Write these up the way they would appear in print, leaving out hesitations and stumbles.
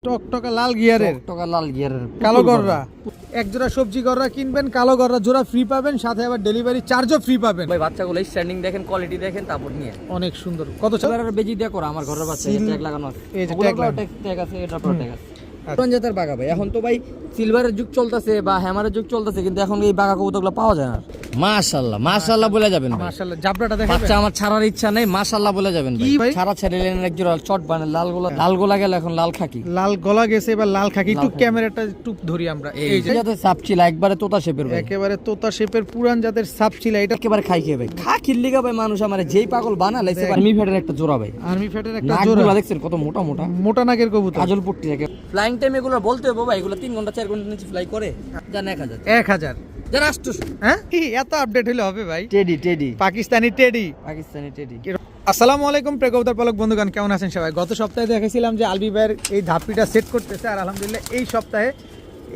টকটকা লাল গিয়ারের কালো গররা এক জোড়া সবজি গররা কিনবেন, কালো গররা জোড়া ফ্রি পাবেন, সাথে আবার ডেলিভারি চার্জও ফ্রি পাবেন। ভাই বাচ্চাগুলো স্ট্যান্ডিং দেখেন, কোয়ালিটি দেখেন, তারপর নিয়ে অনেক সুন্দর। কত এবার বেজি দিয়ে করা আমার ঘরের বাচ্চা ট্যাগ লাগানো আছে, এই যে ট্যাগ আছে, এটা ট্যাগ আছে। জাতের বাঘা ভাই, এখন তো ভাই সিলভারের যুগ চলতেছে বা হ্যামারের যুগ চলতেছে, কিন্তু এখন এই বাঘা কবুতরগুলো পাওয়া যায় না। মাশাআল্লাহ মাশাআল্লাহ বলে যাবেন ভাই, মাশাআল্লাহ। জাবরাটা দেখাবেন? বাচ্চা আমার ছাড়ার ইচ্ছা নেই, মাশাআল্লাহ বলে যাবেন কি ভাই? ছাড়া ছেড়ে লেন এক জোড়া চট বানে লাল গোলা গেল, এখন লাল খাকি, লাল গলা গেছে, এবার লাল খাকি। একটু ক্যামেরাটা একটু ধরি আমরা। এই যে যাতে সাপচিলা একবারে তোতা শেপের ভাই, একেবারে তোতা শেপের পুরান জাতের সাপচিলা। এটা একেবারে খাই খেয়ে ভাই, খাকির লিগা ভাই মানুষ আমার যেই পাগল বানালাইছে। আর্মি ফ্যাটের একটা জোড়া ভাই, আর্মি ফ্যাটের একটা জোড়া জোড়া দেখছেন কত মোটা মোটা মোটা নাকের কবুতর, কাজল পট্টি থাকে। ফ্লাইং টাইম এগুলো বলতে হবে ভাই, এগুলো 3 ঘন্টা 4 ঘন্টা নিচে ফ্লাই করে জান 1000 যারা 800। হ্যাঁ এত আপডেট হলে হবে ভাই? Teddy Pakistani teddy. আসসালামু আলাইকুম প্রিয় কবুতর পালক বন্ধুগণ, কেমন আছেন সবাই? গত সপ্তাহে দেখেছিলাম যে আলবি ভাইয়ের এই ধাপিটা সেট করতেছে, আর আলহামদুলিল্লাহ এই সপ্তাহে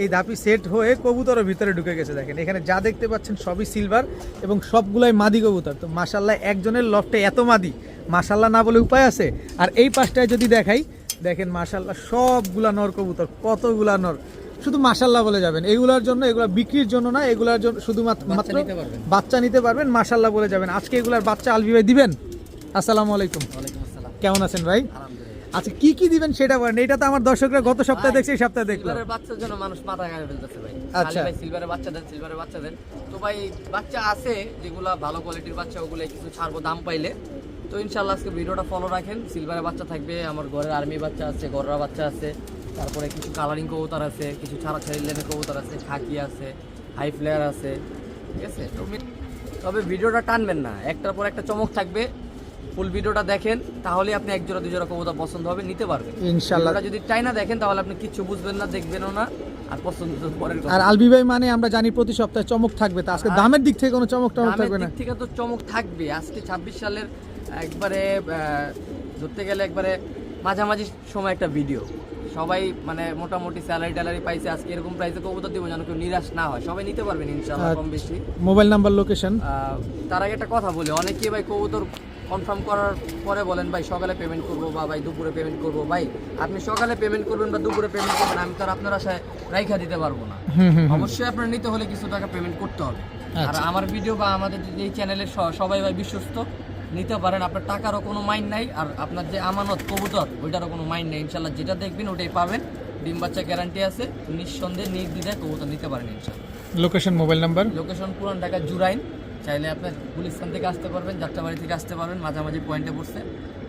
এই ধাপি সেট হয়ে কবুতরের ভিতরে ঢুকে গেছে। দেখেন এখানে যা দেখতে পাচ্ছেন সবই সিলভার এবং সবগুলাই মাদি কবুতর। তো মাশাল্লাহ একজনের লফটে এত মাদি, মাশাল্লাহ না বলে উপায় আছে। আর এই পাশটায় যদি দেখাই, দেখেন মাশাল্লাহ সবগুলা নর কবুতর, কতগুলা নর, শুধু মাশাল্লাহ বলে যাবেন। এগুলোর জন্য, এগুলা বিক্রির জন্য না, এগুলার জন্য শুধুমাত্র বাচ্চা নিতে পারবেন, মাশাল্লাহ বলে যাবেন। আজকে এগুলার বাচ্চা আলবি ভাই দিবেন। আসসালামু আলাইকুম। কেমন আছেন ভাই? আচ্ছা কি কি দিবেন সেটা বলেন। এটা তো আমার দর্শকরা গত সপ্তাহে দেখছে, এই সপ্তাহে দেখলো। সিলভারের বাচ্চার জন্য মানুষ মাথা ঘামে ফেলতেছে ভাই। আচ্ছা ভাই সিলভারের বাচ্চা দেন। তো ভাই বাচ্চা আছে যেগুলা ভালো কোয়ালিটির বাচ্চা, ওগুলো কিছু ছাড়বো দাম পাইলে। তো ইনশাআল্লাহ আজকে ভিডিওটা ফলো রাখেন। সিলভারের বাচ্চা থাকবে, আমার ঘরের আর্মি বাচ্চা আছে, গররা বাচ্চা আছে, তারপরে কিছু কালারিং কবুতর আছে, কিছু ছাড়া লেনের কবুতর আছে, খাকি আছে, হাই ফ্লেয়ার আছে, ঠিক আছে? তবে ভিডিওটা টানবেন না, একটার পর একটা চমক থাকবে। ফুল ভিডিওটা দেখেন, তাহলে আপনি এক জোড়া দুই জোড়া কবুতর পছন্দ হবে, নিতে পারবেন ইনশাআল্লাহ। যদি টাই না দেখেন তাহলে আপনি কিচ্ছু বুঝবেন না, দেখবেনও না, আর পছন্দ পরের কথা। আর আলবি ভাই মানে আমরা জানি প্রতি সপ্তাহে চমক থাকবে, তো আজকে দামের দিক থেকে কোনো চমক থাকবে না? দিক থেকে তো চমক থাকবে। আজকে 26 সালের একবারে ধরতে গেলে একবারে মাঝামাঝি সময় একটা ভিডিও, সবাই মানে মোটামুটি স্যালারি পাইছে। আজকে এরকম প্রাইসে কবুতর দিব যেন কেউ নিরাশ না হয়, সবাই নিতে পারবেন ইনশাআল্লাহ কম বেশি। Mobile number, location. তার আগে একটা কথা বলি, অনেকেই ভাই কবুতর কনফার্ম করার পরে বলেন ভাই সকালে পেমেন্ট করবো বা ভাই দুপুরে পেমেন্ট করবো। ভাই আপনি সকালে পেমেন্ট করবেন বা দুপুরে পেমেন্ট করবেন, আমি তো আর আপনার আশায় রাইখা দিতে পারবো না। অবশ্যই আপনার নিতে হলে কিছু টাকা পেমেন্ট করতে হবে। আর আমার ভিডিও বা আমাদের এই চ্যানেলের সবাই ভাই বিশ্বস্ত, নিতে পারেন। আপনার টাকারও কোনো মাইন্ড নাই, আর আপনার যে আমানত কবুতর ওইটারও কোনো মাইন্ড নেই। ইনশাল্লাহ যেটা দেখবেন ওটাই পাবেন, ডিম বাচ্চা গ্যারান্টি আছে, নিঃসন্দেহে নির্দ্বিধায় কবুতর নিতে পারেন ইনশাল্লাহ। Location, mobile number. লোকেশন পুরান ঢাকা জুরাইন, চাইলে আপনার গুলিস্তান থেকে আসতে পারবেন, যাত্রাবাড়ি থেকে আসতে পারবেন, মাঝামাঝি পয়েন্টে পড়ছে।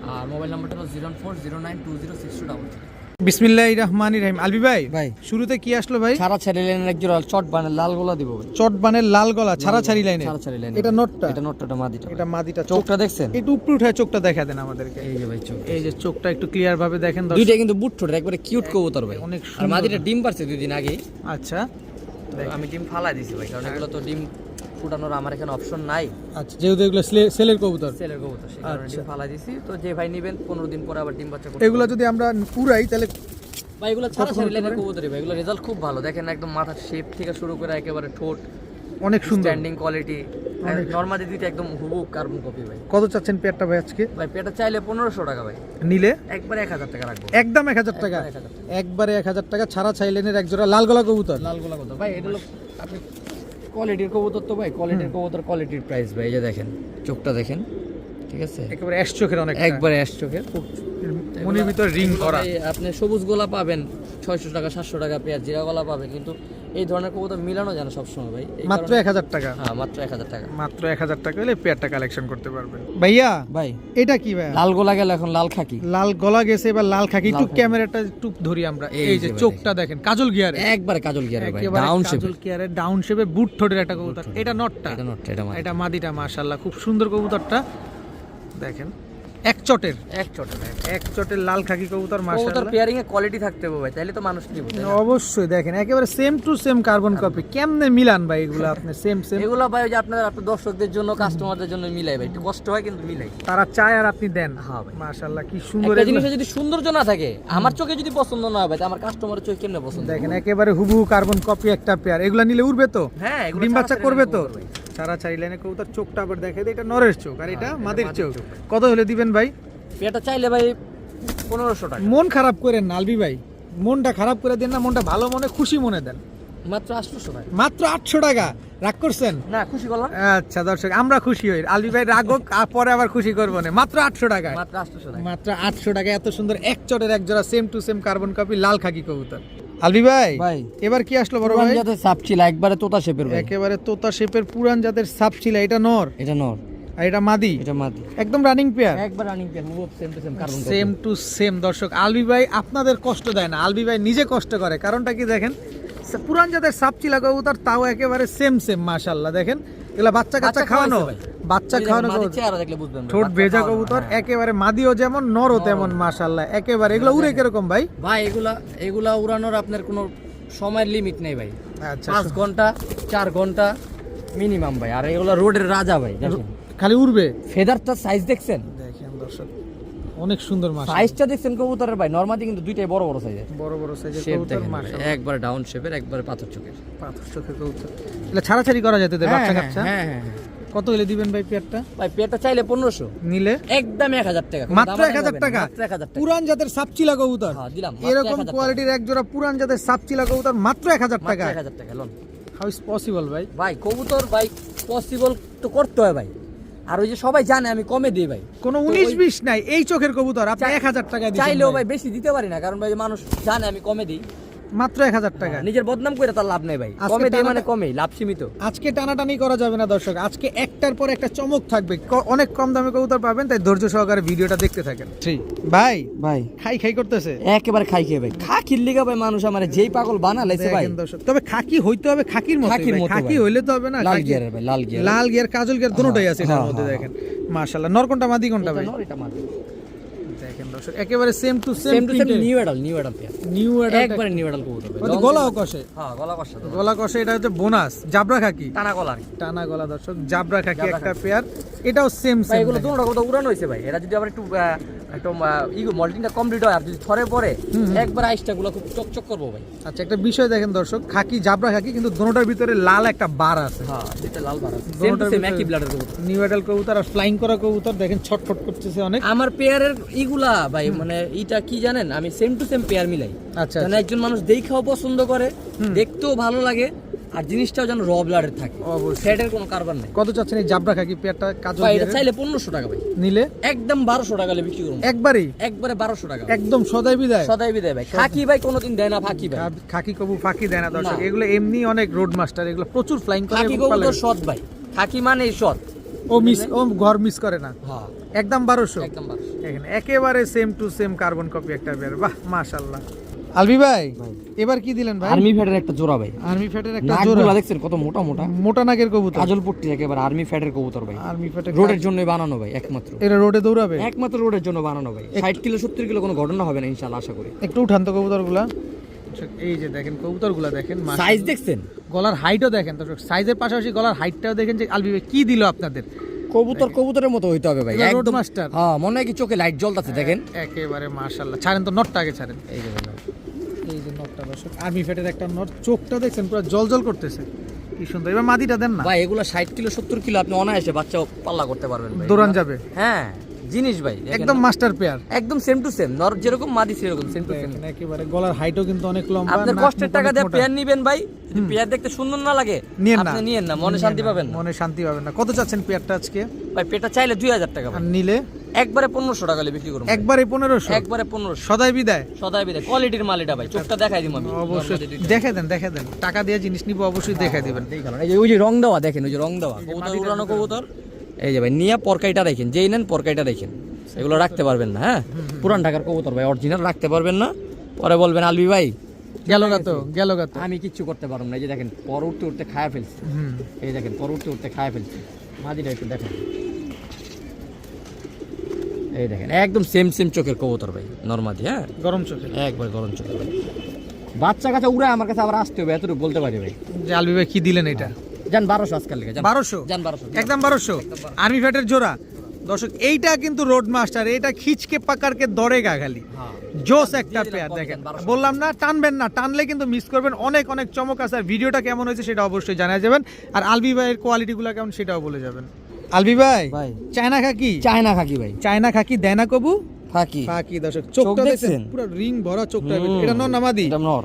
আর মোবাইল নাম্বারটা হলো 040920623। বিসমিল্লাহির রহমানির রহিম। আলবি ভাই শুরুতে কি আসলো ভাই? ছাড়া ছেড়ে লেনের এক জোড়া চট বানে লাল গলা দিব ভাই, চট বানের লাল গলা ছাড়া ছাড়ি লাইনে। এটা নটটা, এটা মাদিটা। এটা মাদিটা। চোখটা দেখছেন? একটু উপরে উঠে চোখটা দেখা দেন আমাদেরকে। এই যে ভাই চোখ, এই যে চোখটা একটু ক্লিয়ার ভাবে দেখেন। দুইটা কিন্তু বুট ঠোঁটের একবারে কিউট কবুতর ভাই, অনেক আর সুন্দর। মাদিটা ডিম পারছে 2 দিন আগে। আচ্ছা আমি ডিম ফালাই দিছি ভাই, কারণ এগুলো তো ডিম ফুটানোর আমার এখানে অপশন নাই। আচ্ছা যেহেতু এগুলো সেলের কবুতর, সেই কারণে ডিম ফালাই দিছি। তো যে ভাই নেবেন 15 দিন পরে আবার ডিম বাচ্চা করতে। এগুলো যদি আমরা উড়াই তাহলে ভাই এগুলো ছাড়া লাইনের কবুতরই ভাই, এগুলো রেজাল্ট খুব ভালো। দেখেন একদম মাথার শেপ থেকে শুরু করে একেবারে ঠোঁট অনেক সুন্দর, স্ট্যান্ডিং কোয়ালিটি। নরমালি দুইটা একদম হুবহু কার্বন কপি ভাই। কত চাচ্ছেন পেয়ারটা ভাই আজকে? ভাই পেটা চাইলে 1500 টাকা ভাই, নিলে একবারে 1000 টাকা রাখবো। একদম 1000 টাকা, একবারে 1000 টাকা ছাড়া চাইলেনের এক জোড়া লাল গলা কবুতর। লাল গোলা কবুতর ভাই, এটা হলো আপনি কোয়ালিটির কবুতর তো ভাই, কোয়ালিটির কবুতর কোয়ালিটির প্রাইস ভাই। এই যে দেখেন চোখটা দেখেন, ঠিক আছে? একেবারে অ্যাশ চোখের, অনেক একবারে অ্যাশ চোখের, মনের ভিতর রিং করা। আপনি সবুজ গোলা পাবেন 600 টাকা 700 টাকা পেয়ার, জিরা গোলা পাবেন, কিন্তু এই ধরনের কবুতর মিলানো যায় না সবসময় ভাই। মাত্র 1000 টাকা। হ্যাঁ মাত্র 1000 টাকা, মাত্র 1000 টাকা হলে পেয়ারটা কালেকশন করতে পারবেন ভাইয়া। ভাই এটা কি ভাই? লাল গোলা গেল, এখন লাল খাকি। লাল গলা গেছে, এবার লাল খাকি। একটু ক্যামেরাটা একটু ধরি আমরা। এই যে চোখটা দেখেন, কাজল গিয়ারে, একবারে কাজল গিয়ারে ভাই, ডাউন শেপ, কাজল গিয়ারে ডাউন শেপে বুট ঠোঁটের একটা কবুতর। এটা নটটা, এটা মাদিটা। মাশাআল্লাহ খুব সুন্দর কবুতরটা, দেখেন এক চটের লাল খাকি কবুতর। মাশাআল্লাহ পেয়ারিং এ কোয়ালিটি থাকতে হবে ভাই, তাহলে তো মানুষ নিবে। অবশ্যই দেখেন একেবারে same to same carbon copy. কেমনে মিলান ভাই এগুলো আপনি? সেম এগুলো ভাই যে আপনার দর্শকদের জন্য, কাস্টমারদের জন্য মিলাই ভাই, একটু কষ্ট হয় কিন্তু মিলাই। তারা চায় আর আপনি দেন। হ্যাঁ ভাই মাশাআল্লাহ কি সুন্দর। একটা জিনিস যদি সৌন্দর্য না থাকে, আমার চোখে যদি পছন্দ না হয় ভাই, আমার কাস্টমারের চোখে কেমনে পছন্দ? দেখেন একেবারে হুবহু কার্বন কপি একটা পেয়ার। এগুলা নিলে উড়বে তো? হ্যাঁ ডিম বাচ্চা করবে তো? সারা চারি লাইনে কবুতর। চোখটা আবার দেখে এটা নরের চোখ, আর এটা মাদির চোখ। কত হলে দিবেন ভাই? এটা চাইলে ভাই 1500 টাকা। মন খারাপ করেন না আলবি ভাই, মনটা খারাপ করে দেন না, মনটা ভালো মনে খুশি মনে দেন। মাত্র 800 ভাই। মাত্র 800 টাকা, রাগ করছেন? না, খুশি করলাম। আচ্ছা দর্শক, আমরা খুশি হই, আলবি ভাই রাগক আর পরে আবার খুশি করবো না। মাত্র 800 টাকায়, মাত্র 800 টাকা। মাত্র 800 টাকা এত সুন্দর এক চটের এক জোড়া same to same carbon copy লাল খাকি কবুতর। আলবি ভাই, ভাই এবার কি আসলো বড় ভাই? পুরান জাতের সাপচিলা, একবারে তোতা শেপের ভাই। একেবারে তোতা শেপের পুরান জাতের সাপচিলা। এটা নর এটা নর, আর এটা মাদি, এটা মাদি। একদম রানিং পেয়ার, একবার running pair, move same to same carbon copy. Same to same. দর্শক, আলবি ভাই আপনাদের কষ্ট দেয় না, আলবি ভাই নিজে কষ্ট করে। কারণটা কি দেখেন, পুরান জাতের সাপচিলা কবুতর, তাও একেবারে সেম সেম। মাশাআল্লাহ, দেখেন এগুলা বাচ্চা কাচ্চা খাওয়ানো, বাচ্চা খাওয়ানো কবুতর, চেহারা দেখলে বুঝবেন ভাই, ঠোঁট বাচ্চা ভেজা খাওয়ানো, কবুতর, হ্যাঁ। একেবারে মাদিও যেমন নরও তেমন। মাশাআল্লাহ, একেবারে এগুলো উড়ে কিরকম ভাই? ভাই এগুলা উড়ানোর আপনার কোনো সময়ের লিমিট নেই ভাই। আচ্ছা, 5 ঘন্টা 4 ঘন্টা মিনিমাম ভাই। আর এগুলা রোডের রাজা ভাই। দেখেন খালি উড়বে। ফেদারটা সাইজ দেখছেন? দেখেন দর্শক, অনেক সুন্দর। মাশাআল্লাহ, সাইজটা দেখছেন কবুতরের ভাই? নরমালি কিন্তু দুইটাই বড় বড় সাইজের। বড় বড় সাইজের শেপ কবুতর। দেখেন ভাই, মাশাআল্লাহ, একবার ডাউন শেপের, একবার পাথর চোখের। পাথর চোখের কবুতর। এগুলা ছাড়াছাড়ি করা যেতে দেয় বাচ্চা কাচ্চা। হ্যাঁ হ্যাঁ। কত হলে দিবেন ভাই পেয়ারটা? ভাই পেটা চাইলে 1500, নিলে একদম 1000 টাকা। মাত্র 1000 টাকা। মাত্র 1000 টাকা। পুরান জাতের সাপচিলা কবুতর, হ্যাঁ দিলাম। এরকম কোয়ালিটির এক জোড়া পুরান জাতের সাপচিলা কবুতর মাত্র 1000 টাকা। 1000 টাকা লোন। হাউ ইজ পসিবল ভাই? ভাই কবুতর ভাই পসিবল তো করতে হয় ভাই। আর ওই যে সবাই জানে আমি কমে দিই ভাই, কোনো 19-20 নাই, এই চোখের কবুতর আপনি 1000 টাকা দিচ্ছেন। চাইলেও ভাই বেশি দিতে পারি না, কারণ ভাই মানুষ জানে আমি কমে দিই। মাত্র 1000 টাকা। নিজের বদনাম করে তার লাভ নেই ভাই। আজকে কমে দিই টানাটা- মানে কমেই, লাভ সীমিত। আজকে টানাটানি করা যাবে না দর্শক, আজকে একটার পর একটা চমক থাকবে। অনেক কম দামে কবুতর পাবেন, তাই ধৈর্য সহকারে ভিডিওটা দেখতে থাকেন। ভাই ভাই খাই খাই করতেছে একেবারে খাই খেয়ে ভাই, খাকির লিগা ভাই মানুষ আমার যেই পাগল বানালেছে ভাই। দেখেন দর্শক, তবে খাকি হইতে হবে খাকির মতো। খাকির মতো খাকি ভাই। হইলে তো হবে না। লাল খাকি- গিয়ারের ভাই, লাল গিয়ার। লাল গিয়ার কাজল গিয়ার দুটোই আছে এটার হ্যাঁ, মধ্যে। হ্যাঁ, দেখেন মাশাআল্লাহ, নর কোনটা মাদি কোনটা ভাই? এটা মাদি। দেখেন দর্শক, একেবারে same to same same to same new adult pair. New একবারে নিউ অ্যাডাল কবুতর ভাই। গলাও কষে, হ্যাঁ গলা কষা তো। গলা কষে। এটা হচ্ছে বোনাস জাবরা খাকি, টানা গলা আর কি। টানা গলা দর্শক, জাবরা খাকি একটা পেয়ার। এটাও সেম ভাই সেম। এগুলো দুটো কত উড়ানো হয়েছে ভাই। এটা যদি আবার একটু মল্টিংটা কমপ্লিট হয় আর যদি থরে পরে একবার আইসটা গুলো খুব চকচক করবো ভাই। আচ্ছা, একটা বিষয় দেখেন দর্শক, খাকি জাবরা খাকি, কিন্তু দুটোটার ভিতরে লাল একটা বার আছে। হ্যাঁ যেটা লাল বার আছে, সেম দুটোটার সেম ভিতরে একই ব্লাডের কবুতর। নিউ অ্যাডাল কবুতর আর ফ্লাইং করা কবুতর, দেখেন ছটফট করতেছে অনেক। আমার পেয়ারের ইগুলা ভাই মানে এটা কি জানেন, আমি সেম টু সেম পেয়ার মিলাই। আচ্ছা, যেন একজন মানুষ দেখাও পছন্দ করে, দেখতেও ভালো লাগে, আর জিনিসটাও যেন র ব্লাডের থাকে, অবশ্যই। ফ্যাটের কোনো কারবার নেই। কত চাচ্ছেন এই জাবরা খাকি পেয়ারটা কাজল ভাই এটা গিয়ারের? চাইলে 1500 টাকা ভাই, নিলে একদম 1200 টাকা বিক্রি করুন। একবারেই একবারে 1200 টাকা একদম সদাই বিদায়। সদাই বিদায় ভাই। খাকি ভাই কোনোদিন দেয় না ফাঁকি ভাই। খাকি কবু ফাঁকি দেয় না দর্শক, না। এগুলো এমনি অনেক রোড মাস্টার, এগুলো প্রচুর ফ্লাইং করে খাকি এবং কবুতর পালে। সৎ ভাই, খাকি মানে সৎ। ও ঘর মিস করে না। হ্যাঁ একদম 1200। একদম 1200। এখানে একেবারে same to same carbon copy একটা পেয়ার। বাহ মাশাআল্লাহ। আলবি ভাই এবার কি দিলেন ভাই? আর্মি ফ্যাটের একটা জোড়া ভাই। আর্মি ফ্যাটের একটা নাকগুলা জোড়া, দেখছেন কত মোটা মোটা, মোটা নাকের কবুতর, কাজল পট্টি একেবারে আর্মি ফ্যাটের কবুতর ভাই। আর্মি ফ্যাটের রোডের জন্যই বানানো ভাই, একমাত্র এরা রোডে দৌড়াবে। একমাত্র রোডের জন্য বানানো ভাই। 60 কিলো 70 কিলো কোনো ঘটনা হবে না ইনশাআল্লাহ, আশা করি। একটু উঠান তো কবুতরগুলা। এই যে দেখেন কবুতরগুলা দেখেন, সাইজ দেখছেন? গলার হাইটও দেখেন দর্শক, সাইজের পাশাপাশি গলার হাইটটাও দেখেন যে আলবি ভাই কি দিল আপনাদের। কবুতরের মতো হইতে হবে ভাই, এগুলো road একদম master। হ্যাঁ মনে হয় কি চোখে লাইট জ্বলতাছে দেখেন। একেবারে মাশাআল্লাহ। ছাড়েন তো নটটা আগে ছাড়েন। এই যে ভাই, এই যে নটটা দর্শক, আর্মি ফ্যাটের একটা নট, চোখটা দেখছেন পুরো জল করতেছে, কি সুন্দর। এবার মাদিটা দেন না, ভাই এগুলো 60 কিলো 70 কিলো আপনি অনায়াসে বাচ্চা পাল্লা করতে পারবেন ভাই। দৌড়ান যাবে। হ্যাঁ জিনিস ভাই দেখেন একদম না? Master pair. একদম সেম টু সেম, নর যেরকম মাদি সেরকম সেম টু সেম। দেখেন একেবারে গলার হাইটও কিন্তু অনেক লম্বা। আপনার নাক কষ্টের মুখ টাকা অনেক দিয়ে মোটা। পেয়ার নিবেন ভাই, যদি পেয়ার দেখতে সুন্দর না লাগে নিয়েন না, আপনি নিয়েন না, মনে শান্তি পাবেন না মনে শান্তি পাবেন না। কত চাচ্ছেন পেয়ারটা আজকে? ভাই। পেটা চাইলে 2000 টাকা ভাই, আর নিলে একবারে 1500 টাকা বিক্রি করুন। একবারে 1500, একবারে 1500 সদাই বিদায়। সদাই বিদায়। কোয়ালিটির মাল এটা ভাই, চোখটা দেখাই দিম আমি। অবশ্যই দেখে দেন, টাকা দিয়ে জিনিস নিব, অবশ্যই দেখাই দিবেন। এই যে ওই যে রং দেওয়া দেখেন, ওই যে রং দেওয়া কবুতর উড়ানো কবুতর। এই যে ভাই নিয়ে পরকাইটা দেখেন, যেই নেন পরকাইটা দেখেন, এগুলো রাখতে পারবেন না। হ্যাঁ পুরান ঢাকার কবুতর ভাই, অরিজিনাল রাখতে পারবেন না, পরে বলবেন আলবি ভাই গেল গা তো। আমি কিচ্ছু করতে পারবো না। এই যে দেখেন পর উঠতে উঠতে খায়া ফেলছি, এই দেখেন পর উঠতে উঠতে খায়া ফেলছি। মাদিটা একটু দেখেন, এই দেখেন একদম সেম চোখের কবুতর ভাই, নরমাদি। হ্যাঁ গরম চোখে একবার গরম চোখের ভাই। বাচ্চা কাছে উড়ায় আমার কাছে আবার আসতে হবে, এতটুকু বলতে পারি ভাই। যে আলবি ভাই কি দিলেন এটা? যান 1200 আজকাল লেগে 1200, যান 1200 একদম 1200 আর্মি ফ্যাটের জোড়া দর্শক। এইটা কিন্তু রোড মাস্টার, এটা খিচকে পাকারকে দরেগা খালি। হ্যাঁ জোস একটা পেয়ার কম দেখেন, 1200 বললাম না টানবেন না, টানলে কিন্তু মিস করবেন। অনেক চমক আছে। আর ভিডিওটা কেমন হয়েছে সেটা অবশ্যই জানা যাবেন, আর আলবি ভাইয়ের কোয়ালিটিগুলো কেমন সেটাও বলে যাবেন। আলবি ভাই ভাই চায়না খাকি, চায়না খাকি ভাই, চায়না খাকি দেয় না কবু? ফাঁকি ফাঁকি দর্শক, চোখটা দেখছেন দেখছেন? পুরো রিং ভরা চোখটার ভিতরে। এটা নর না মাদি? এটা নর,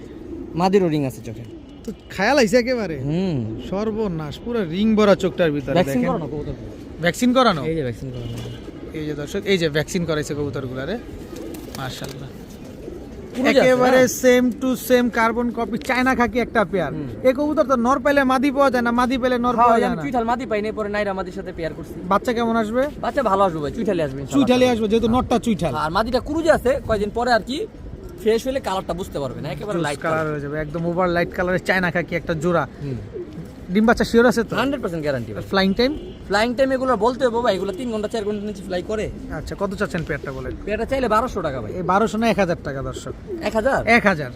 মাদিরও রিং আছে চোখে। তো খেয়াল আইছে একেবারে সর্বনাশ, পুরো রিং ভরা চোখটার ভিতরে। ভ্যাকসিন দেখেন করানো কবুতর, ভ্যাকসিন করানো, এই যে ভ্যাকসিন করানো। এই যে দর্শক, এই যে ভ্যাকসিন করাইছে কবুতরগুলারে, মাশাআল্লাহ পুরো যে আছে, একেবারে হ্যাঁ। Same to same carbon copy, China খাকি একটা পেয়ার। এই কবুতর তো নর পেলে মাদি পাওয়া যায় না, মাদি পেলে নর হ্যাঁ, পাওয়া আমি যায় না। চুইঠাল মাদি পাইনি, পরে নাইরা মাদির সাথে পেয়ার করছি। বাচ্চা কেমন আসবে? বাচ্চা ভালো আসবে ভাই, চুইঠালে আসবে ইনশাআল্লাহ। চুইঠালি আসবে, যেহেতু নরটা চুইঠাল। আর মাদিটা কুরুজে আছে, কয়দিন পরে আর কি ফ্রেশ হলে কালারটা বুঝতে পারবে না, একেবারে লাইট কালার হয়ে যাবে, একদম ওভার লাইট কালারের চায়না খাকি একটা জোড়া। ডিম বাচ্চা শিওর আছে তো? 100% গ্যারান্টি ভাই। Flying time? ফ্লাইং টাইম এগুলো বলতে হবে ভাই, এগুলো 3 ঘন্টা 4 ঘন্টা নিচে ফ্লাই করে। আচ্ছা, কত চাচ্ছেন পেয়ারটা বলেন? পেয়ারটা চাইলে 1200 টাকা ভাই। এই 1200 না 1000 টাকা দর্শক? 1000 1000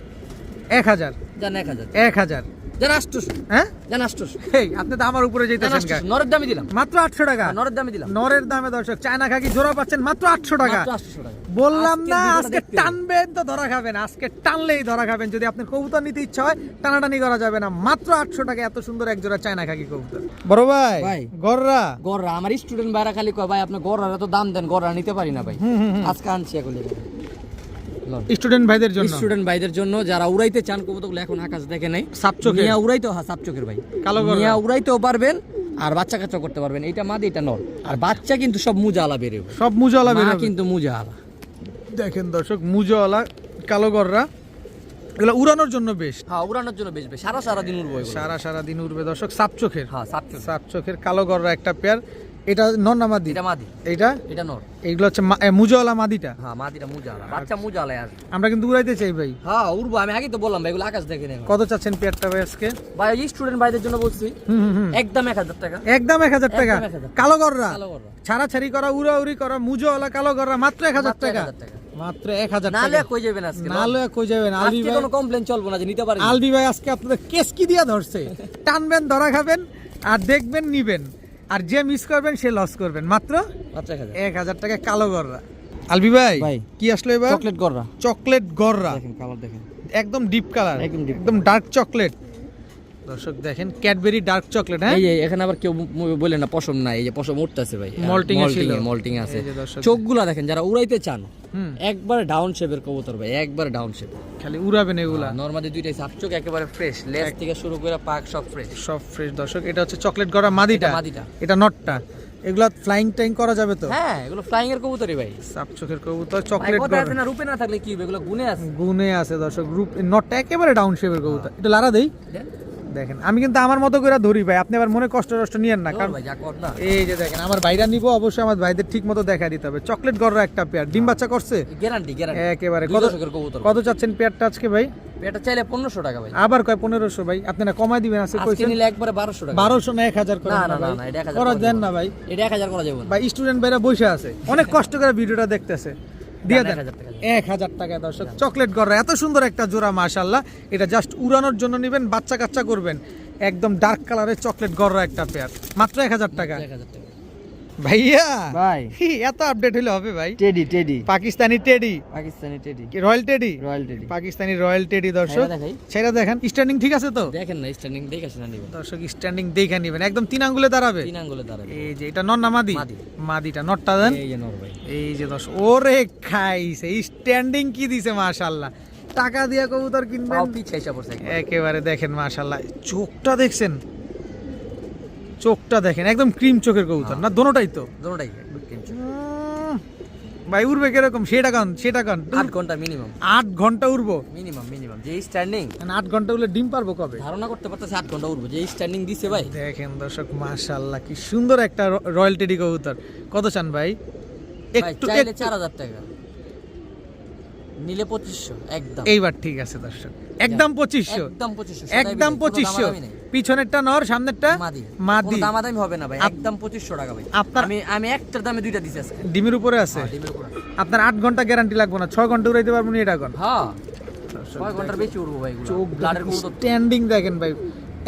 1000 জান 1000 1000 জান 800, হ্যাঁ জান 800, এই আপনি তো আমার উপরে যাইতেছেন গা। নরের দামই দিলাম, মাত্র 800 টাকা? নরের দামই দিলাম, নরের দামে দর্শক চায়না খাকি জোড়া পাচ্ছেন মাত্র 800 টাকা। মাত্র 800 টাকা। বললাম না আজকের আজকে ভিডিওটা দেখতে টানবেন তো ধরা খাবেন, আজকে টানলেই ধরা খাবেন। যদি আপনার কবুতর নিতে ইচ্ছা হয় টানাটানি করা যাবে না, মাত্র 800 টাকা এত সুন্দর এক জোড়া চায়না খাকি কবুতর। বড় ভাই ভাই। গররা গররা আমার স্টুডেন্ট ভাইরা খালি কয় ভাই আপনি গররা তো দাম দেন, গররা নিতে পারি না ভাই। আজকে আনছি এগুলো স্টুডেন্ট ভাইদের জন্য, স্টুডেন্ট ভাইদের জন্য যারা উড়াইতে চান কবুতরগুলো, এখন আকাশ দেখে নাই, সাপচোখের? মিয়া উড়াইতে, হ্যাঁ সাপচোখের ভাই, কালো গররা? মিয়া উড়াইতেও পারবেন আর বাচ্চা কাচ্চা করতে পারবেন। এইটা মাদি, এটা নর। আর বাচ্চা কিন্তু সব মুজালা বেরোবে, সব মুজওয়ালা মা বেরোবে। কিন্তু মুজালা। দেখেন দর্শক, মুজওয়ালা কালো গররা, এগুলো উড়ানোর জন্য বেশ, হ্যাঁ উড়ানোর জন্য বেচবে, সারা দিন উড়বো এগুলো। সারা দিন উড়বে দর্শক। সাপ চোখের? হ্যাঁ সাপচোখ, সাপ চোখের কালো গররা একটা পেয়ার। এটা নর না মাদি? এটা মাদি, এইটা এটা নর। এইগুলো হচ্ছে মুজওয়ালা মাদিটা। হ্যাঁ মাদিটা মুজালা, বাচ্চা মুজালা আসবে। আমরা কিন্তু উড়াইতে চাই ভাই। হ্যাঁ উড়বো, আমি আগে তো বললাম ভাই এগুলো আকাশ দেখে নেই। কত চাচ্ছেন পেয়ারটা ভাই আজকে? ভাই স্টুডেন্ট ভাইদের জন্য বলছি একদম 1000 টাকা। একদম 1000 টাকা? একদম 1000 কালো গররা কালো গররা ছাড়াছাড়ি করা, উড়াউড়ি করা, মুজওয়ালা কালো গররা মাত্র 1000 টাকা? 1000 টাকা। মাত্র 1000 নালে টাকা? কই যাবেন আজকে? নালে কই যাবেন? আলবি আজকে ভাই, কোনো কমপ্লেইন চলবো না যে নিতে পারেন। আলবি ভাই আজকে আপনাদের কেস কি দিয়া ধরছে, টানবেন ধরা খাবেন আর দেখবেন নিবেন, আর যে মিস করবেন সে লস করবেন। মাত্র মাত্র 1000 1000 টাকা কালো গররা। আলবি ভাই ভাই। কি আসলো এবার? চকলেট গররা, চকলেট গররা, দেখেন কালার দেখেন, একদম ডিপ কালার, একদম deep একদম ডার্ক চকলেট। দর্শক দেখেন ক্যাডবেরি ডার্ক চকলেট। হ্যাঁ এই যে এখানে আবার কেউ বলে না পশম নাই, এই যে পশম উঠতেছে ভাই, Molting এ ছিল। মল্টিং আছে। এই যে দর্শক চোখগুলা দেখেন, যারা উড়াইতে চান হুম, একবার ডাউন শেপের কবুতর ভাই, একবার ডাউন শেপ। খালি উড়াবেন এগুলা। নরমালি দুইটাই সাপচোখ, একেবারে ফ্রেশ, লেজ থেকে শুরু করে পাক সব ফ্রেশ। সব ফ্রেশ দর্শক। এটা হচ্ছে চকলেট গড়া মাদিটা, এটা মাদিটা। এটা নটটা। এগুলা ফ্লাইং টাইং করা যাবে তো? হ্যাঁ এগুলো ফ্লাইং এর কবুতরই ভাই। সাপ চোখের কবুতর, ভাই চকলেট কথা আছে গড়া। না, রূপে না থাকলে কি হবে, এগুলো গুণে আছে। গুনে আছে দর্শক, রূপ নটটা একেবারে ডাউন শেপের কবুতর। এটা লারা দেই দেখেন, আমি কিন্তু আমার মতো করে ধরি ভাই, আপনি আবার মনে কষ্ট টষ্ট নিয়েন না, কারণ ভাই যা কর না, এই যে দেখেন আমার ভাইরা নিব, অবশ্যই আমার ভাইদের ঠিক মতো দেখা দিতে হবে। চকলেট গড়া একটা পেয়ার, ডিম বাচ্চা করছে গ্যারান্টি একেবারে। কত কত কবুতর? কত চাচ্ছেন পেয়ারটা আজকে ভাই? এটা চাইলে 1500 টাকা ভাই, আবার কয় 1500 ভাই? আপনারা কমাই দিবেন আজকে আজকে কইছেন নিলে একবারে 1200 টাকা। 1200 না 1000 করে? না না না ভাই, না, এটা 1000 করা দেন না ভাই। এটা 1000 করা যাবে না ভাই স্টুডেন্ট ভাইরা বসে আছে, অনেক কষ্ট করে ভিডিওটা দেখতেছে, দিয়ে দেন 1000 টাকা। 1000 টাকা দর্শক। চকলেট গড়া এত সুন্দর একটা জোড়া, মাশাআল্লাহ। এটা জাস্ট উড়ানোর জন্য নেবেন, বাচ্চা কাচ্চা করবেন। একদম ডার্ক কালারের চকলেট গড়া একটা পেয়ার, মাত্র 1000 টাকা। 1000 টাকা ভাইয়া ভাই। এত আপডেট হলে হবে ভাই? Teddy Pakistani teddy, Pakistani teddy, royal teddy, royal teddy. Pakistani royal teddy দর্শক। দেখাই সেটা দেখেন, স্ট্যান্ডিং ঠিক আছে তো দেখেন না, স্ট্যান্ডিং দেখে শুনা নিবেন, দর্শক? স্ট্যান্ডিং দেখে নেবেন, একদম 3 আঙ্গুলে দাঁড়াবে। 3 আঙ্গুলে দাঁড়াবে। এই যে এটা নর না মাদি? মাদি। মাদিটা, নটটা দেন। এই যে নর ভাই, এই যে দর্শক, ওরে খাইছে স্ট্যান্ডিং কি দিছে, মাশাআল্লাহ। টাকা দিয়া কবুতর কিনবেন, পাও পিছে এসে পড়ছে একবার। একেবারে দেখেন মাশাআল্লাহ। চোখটা দেখছেন, চোখটা দেখেন, একদম ক্রিম চোখের কবুতর না? দোনোটাই তো দুটোটাই কিনছো। ভাই উড়বে কিরকম সেটা কান, সেটা কান। 8 ঘন্টা মিনিমাম, 8 ঘন্টা উড়বো? মিনিমাম যে স্ট্যান্ডিং 8 ঘন্টা উড়লে ডিম পারবো কবে? ধারণা করতে পারতেছে 8 ঘন্টা উঠবো, যে স্ট্যান্ডিং দিছে ভাই। দেখেন দর্শক মাশাআল্লাহ, কি সুন্দর একটা রয়্যাল টেডি কবুতর। কত চান ভাই? ভাই একটু চাইলে একটু- 4000 টাকা, নিলে 2500 একদম। এইবার ঠিক আছে দর্শক, একদম 2500, একদম 2500, একদম 2500। পিছনেরটা নর, সামনেরটা মাদি। মাদি। কোনো দামাদামি হবে না ভাই, একদম 2500 টাকা ভাই। আপনার- আমি একটার দামে দুইটা দিছি আজকে। ডিমের উপরে আছে। ডিমের উপর। আপনার 8 ঘন্টা গ্যারান্টি লাগবে না, 6 ঘন্টা উড়াইতে পারবেন এটা কোন? হ্যাঁ 6 ঘন্টার বেশি উড়বো ভাই এগুলো। চোখ ব্লাডের কবুতর স্ট্যান্ডিং দেখেন ভাই,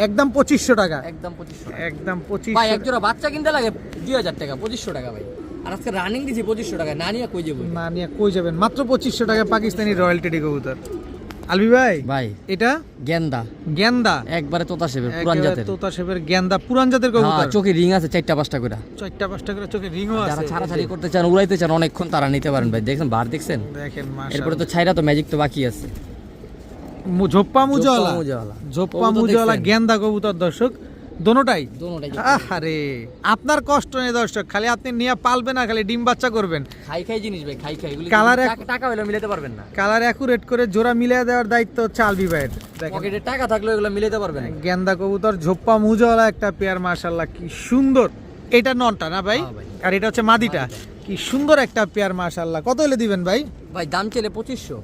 একদম 2500 টাকা, একদম 2500 একদম ভাই। 2500। এক জোড়া বাচ্চা কিনতে লাগে 2000 টাকা, 2500 টাকা ভাই। আর আজকে রানিং দিছি 2500 টাকা, না নিয়ে কই যাবো? না নিয়ে কই যাবেন? মাত্র 2500 টাকা পাকিস্তানি রয়্যাল টেডি কবুতর। আলবি ভাই ভাই এটা গেন্দা গেন্দা একবারে তোতা শেপের পুরান জাতের। তোতা শেপের গেন্দা পুরান জাতের কবুতর। হ্যাঁ, চোখে রিং আছে 4টা 5টা করে। 4টা 5টা করে চোখে রিংও যারা আছে। ছাড়াছাড়ি করতে চান, উড়াইতে চান অনেকক্ষণ, তারা নিতে পারেন ভাই। দেখছেন বার দেখছেন? দেখেন এরপরে মাশাআল্লাহ। তো ছাইরা তো ম্যাজিক তো বাকি আছে। ঝোপ্পা মুজাওয়ালা মুজাওয়ালা। ঝোপ্পা কবুতর মুজাওয়ালা দেখছেন? গেন্দা কবুতর দর্শক, দোনোটাই। দোনোটাই আরে আপনার কষ্ট নেই দর্শক, খালি আপনি নিয়ে পালবেন না, খালি ডিম বাচ্চা করবেন। খাই খাই জিনিস ভাই, খাই খাই। এগুলো কালার টাকা হলে মিলাতে পারবেন না। কালার অ্যাকুরেট করে জোড়া মিলিয়ে দেওয়ার দায়িত্ব হচ্ছে আলবি ভাইয়ের। দেখেন পকেটে টাকা থাকলে এগুলো মিলাতে পারবেন না। গেন্দা কবুতর ঝোপ্পা মুজাওয়ালা একটা পেয়ার, মাশাআল্লাহ কি সুন্দর। এটা ননটা না ভাই? হ্যাঁ ভাই। আর এটা হচ্ছে মাদিটা। কি সুন্দর একটা পেয়ার, মাশাআল্লাহ। কত হলে দিবেন ভাই? ভাই দাম চলে 2500।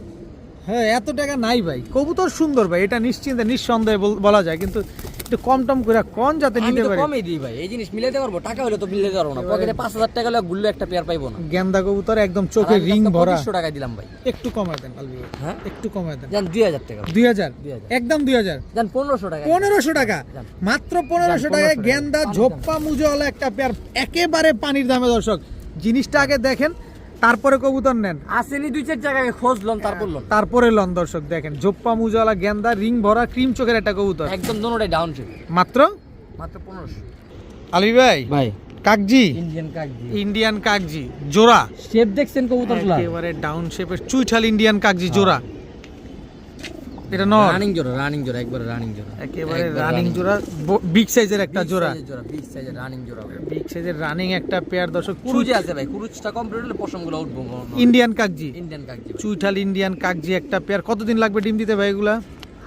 হ্যাঁ, এত টাকা নাই ভাই। কবুতর সুন্দর ভাই, এটা নিশ্চিন্তে নিঃসন্দেহে বলা যায়, কিন্তু একটু কম টম করে কোন যাতে আমি নিতে তো পারে। কমই দিই ভাই, এই জিনিস মিলাতে পারবো। টাকা হলে তো মিলাতে পারবো না। পকেটে 5000 টাকা হলে গুল্লো একটা পেয়ার পাইবো না। গেন্দা কবুতর একদম চোখে রিং ভরা। 2500 টাকা দিলাম ভাই। একটু কমায় দেন আলবি ভাই, হ্যাঁ একটু কমায় দেন। জান 2000 টাকা। 2000 2000 একদম 2000 জান 1500 টাকা। 1500 টাকা যান। মাত্র 1500 টাকায় গেন্দা ঝোপ্পা মুজাওয়ালা একটা পেয়ার, একেবারে পানির দামে দর্শক। জিনিসটা আগে দেখেন, তারপরে কবুতর নেন। আসেনি 2-4 জায়গায় খোঁজলাম, তারপর লন। তারপরে লন দর্শক। দেখেন ঝোপ্পা মুজাওয়ালা গেন্দা, রিং ভরা, ক্রিম চোখের একটা কবুতর, একদম দোনোটাই ডাউন শেপ। মাত্র 1500। আলবি ভাই ভাই কাকজি, ইন্ডিয়ান কাকজি। ইন্ডিয়ান কাকজি জোড়া, শেপ দেখছেন কবুতরগুলো? একেবারে ডাউন শেপের চুইঠাল ইন্ডিয়ান কাকজি জোড়া। এটা নর, রানিং জোড়া, একবারে রানিং জোড়া। একেবারে রানিং জোড়া, বিগ সাইজের একটা জোড়া, বিগ সাইজের রানিং জোড়া। বিগ সাইজের রানিং একটা পেয়ার দর্শক। কুরুজে আছে ভাই, কুরুজটা কমপ্লিট হলে পশমগুলো উঠবো। ইন্ডিয়ান কাকজি, ইন্ডিয়ান কাকজি ভাই। চুইঠাল ইন্ডিয়ান কাকজি একটা পেয়ার। কতদিন লাগবে ডিম দিতে ভাই এগুলা?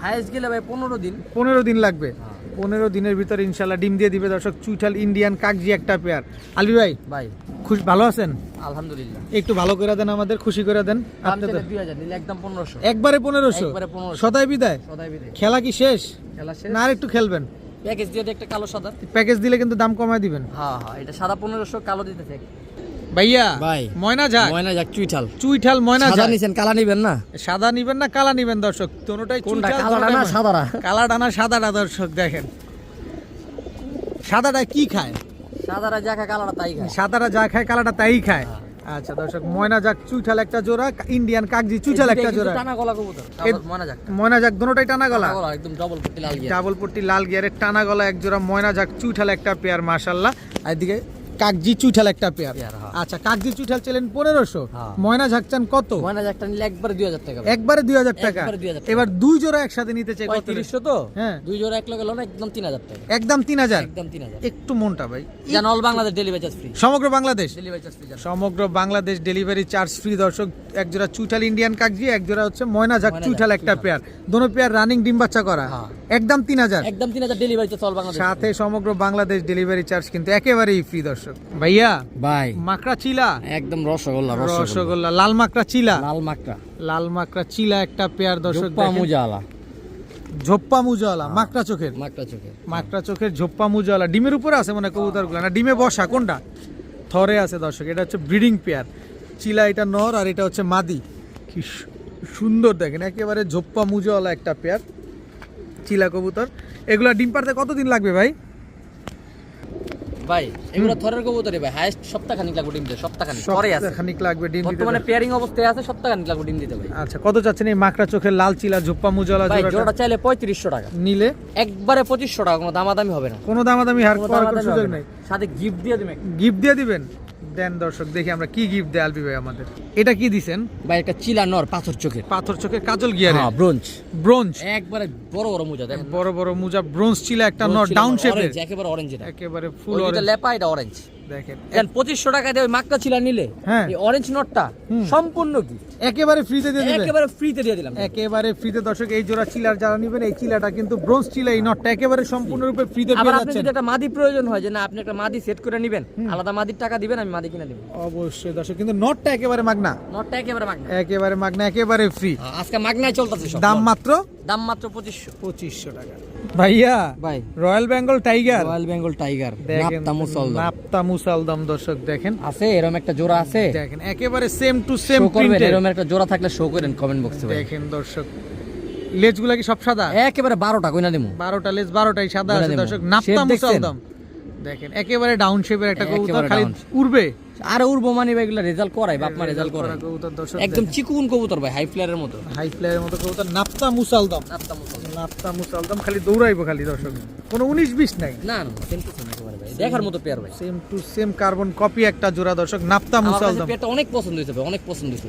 হাইস্ট গেলে ভাই 15 দিন। 15 দিন লাগবে। 15 দিনের ভিতরে ইনশাল্লাহ ডিম দিয়ে দিবে দর্শক। চুইঠাল ইন্ডিয়ান কাকজি একটা পেয়ার। আলবি ভাই ভাই খুশি, ভালো আছেন? আলহামদুলিল্লাহ। একটু ভালো করে দেন, আমাদের খুশি করে দেন। দাম আপনি তো চলে 2000, নিলে একদম 1500। একবারে 1500 একবারে 1500। সদাই বিদায়। সদাই বিদে। খেলা কি শেষ খেলা শেষ। না আর একটু খেলবেন? প্যাকেজ দিয়ে দে একটা কালো সাদা। প্যাকেজ দিলে কিন্তু দাম কমায় দিবেন। হ্যাঁ হ্যাঁ, এটা সাদা 1500, কালো দিতেছে ভাইয়া ভাই। ময়না ঝাক, ময়না যাক চুইঠাল। চুইঠাল ময়না সাদা ঝাক। নিছেন, কালা নিবেন না? সাদা নিবেন না কালা নিবেন দর্শক? দুটোটাই কোনটা, চুইঠাল, কালাটা দুটোটাই না সাদাটা? কালাটা না সাদাটা দর্শক। দেখেন সাদাটা কি খায়? সাদারা যা খায় কালাটা তাই খায়। সাদাটা যা খায় কালাটা তাই খায়। আচ্ছা দর্শক, ময়না যাক চুইঠাল একটা জোড়া, ইন্ডিয়ান কাকজি চুইঠাল একটা জোড়া। টানা গলা কবুতর। এ- ময়না যাক। ময়না যাক দুটোটাই টানা গলা, টানা গলা একদম ডাবল পট্টি লাল গিয়া। ডাবল পট্টি লাল গিয়ারের টানা গলা এক জোড়া ময়না যাক চুইঠাল একটা পেয়ার, মাশাআল্লাহ। আর এদিকে কাকজি চুইঠাল একটা পেয়ার। পেয়ার, হ্যাঁ। আচ্ছা, কাকজি চুইঠাল চলেন 1500, হ্যাঁ। ময়না ঝাকচান কত? ময়না যাকটা নিলে একবারে 2000 টাকা। একবারে 2000 টাকা। একবারে 2000 টাকা। এবার দুই জোড়া একসাথে নিতে চাই কত? 3500 তো? হ্যাঁ। দুই জোড়া এক লগে লন, একদম 3000 টাকা। একদম 3000। একদম 3000। একটু মনটা ভাই, জান all Bangladesh delivery charge free. সমগ্র বাংলাদেশ, ডেলিভারি চার্জ ফ্রি জান। সমগ্র বাংলাদেশ ডেলিভারি চার্জ ফ্রি দর্শক। এক জোড়া চুইঠাল ইন্ডিয়ান কাকজি, এক জোড়া হচ্ছে ময়না ঝাক ময়না চুইঠাল ঝাক একটা চুইঠাল। পেয়ার, দোনো পেয়ার রানিং ডিম বাচ্চা করা। হ্যাঁ। একদম 3000, একদম 3000 ডেলিভারি চার্জ অল বাংলাদেশ। সাথে সমগ্র বাংলাদেশ ডেলিভারি চার্জ কিন্তু একেবারেই ফ্রি দর্শক। ভাইয়া ভাই মাকড়া চিলা, একদম রসগোল্লা। রসগোল্লা, লাল মাকড়া চিলা, লাল মাকড়া। লাল মাকড়া চিলা একটা পেয়ার দর্শক। জোপ্পা দেখেন। মুজালা। ঝোপ্পা মুজাওয়ালা মাকড়া চোখের, মাকড়া চোখে। মাকড়া চোখের ঝোপ্পা মুজাওয়ালা। ডিমের উপরে আছে মানে কবুতরগুলো, না ডিমে বসা কোনটা? থরে আছে দর্শক। এটা হচ্ছে ব্রিডিং পেয়ার। চিলা এটা নর আর এটা হচ্ছে মাদি। কি সুন্দর দেখেন, একেবারে ঝোপ্পা মুজাওয়ালা একটা পেয়ার চিলা কবুতর। এগুলা ডিম পারতে কতদিন লাগবে ভাই? ভাই এগুলো থরের কবুতরে ভাই, হাইস্ট সপ্তাহখানিক লাগবে ডিম দিতে। সপ্তাহখানিক থরে আছে। খানিক লাগবে ডিম দিতে। বর্তমানে পেয়ারিং অবস্থায় আছে, সপ্তাহখানিক লাগবে ডিম দিতে ভাই। আচ্ছা, কত চাচ্ছেন এই মাকড়া চোখের লাল চিলা ঝোপ্পা মুজাওয়ালা ভাই জোড়াটা? জোড়াটা চাইলে 3500 টাকা, নিলে একবারে 2500 টাকা, কোনো দামাদামি হবে না। কোনো দামাদামি হার কোনো করার কোনো দামাদামি সুযোগ হবে না। নেই। সাথে গিফট দিয়ে দিবেন। গিফট দিয়ে দিবেন? দেন দর্শক, দেখি আমরা কি গিফট দেয় আলবি ভাই আমাদের। এটা কি দিছেন? ভাই একটা চিলা নর, পাথর চোখের। পাথর চোখের কাজল গিয়ারে, হ্যাঁ ব্রোঞ্জ। ব্রোঞ্জ, একবারে বড় বড় মুজা দেখেন। বড় বড় মুজা ব্রোঞ্জ চিলা একটা নট, ডাউন শেপের, অরেঞ্জ, একেবারে অরেঞ্জ। এটা একেবারে ফুল ওই যেটা অরেঞ্জ। লেপা, এটা অরেঞ্জ। দেখেন দেন 2500 টাকা দিয়ে ওই মাকড়া চিলা নিলে হ্যাঁ। এই অরেঞ্জ নটটা সম্পূর্ণ গিফট, একেবারে ফ্রিতে দিয়ে দিবেন। একেবারে ফ্রিতে দিয়ে দিলাম। একেবারে ফ্রিতে দর্শক। এই জোড়া চিলার যারা নেবেন, এই চিলাটা কিন্তু ব্রোঞ্জ চিলা, এই নটটা একেবারে সম্পূর্ণরূপে ফ্রিতে আবার পেয়ে আপনি যাচ্ছেন। যদি একটা মাদি প্রয়োজন হয়, যে না আপনি একটা মাদি সেট করে নেবেন, আলাদা মাদির টাকা দিবেন, আমি মাদি কিনে দেব। অবশ্যই দর্শক, কিন্তু নটটা একেবারে মাগনা, নটটা একেবারে মাগনা। একেবারে মাগনা, একেবারে ফ্রি। আজকে মাগনায় চলতেছে সব। দাম মাত্র দাম মাত্র 2500। 2500 টাকা। ভাইয়া ভাই royal Bengal tiger, royal Bengal tiger, দেখেন নাপতা মুসলমান নাপতা মুসালদম দর্শক। দেখেন আছে, এরকম একটা জোড়া আছে। দেখেন একেবারে সেম টু সেম শো করবেন, প্রিন্টের। এরকম একটা জোড়া থাকলে শো করেন কমেন্ট বক্সে ভাই। দেখেন দর্শক, লেজগুলা কি সব সাদা? একেবারে 12টা কইনা দিমু। 12টা লেজ, 12টাই সাদা বলে আছে দেবো। দর্শক। নাপতা Shape দেখছেন? মুসালদম, দেখেন একেবারে ডাউন শেপের একটা কবুতর, একেবারে খালি down। উড়বে। আর উড়বো মানে ভাই এগুলা রেজাল্ট করাই, বাপ মা রেজাল্ট করাই। কবুতর দর্শক একদম চিকুন কবুতর ভাই, হাই ফ্লায়ারের মতো। হাই ফ্লায়ারের মতো কবুতর, নাপ্তা মুসালদম, নাপ্তা মুসাল। নাপ্তা মুসালদম, খালি দৌড়াইবো খালি দর্শক, কোনো 19-20 নাই। না না সেম টু সেম একেবারে ভাই, দেখার মতো পেয়ার ভাই। Same to same carbon copy একটা জোড়া দর্শক, নাপ্তা আমার কাছে মুসালদম, পেয়ারটা অনেক পছন্দ হয়েছে ভাই, অনেক পছন্দ হয়েছে।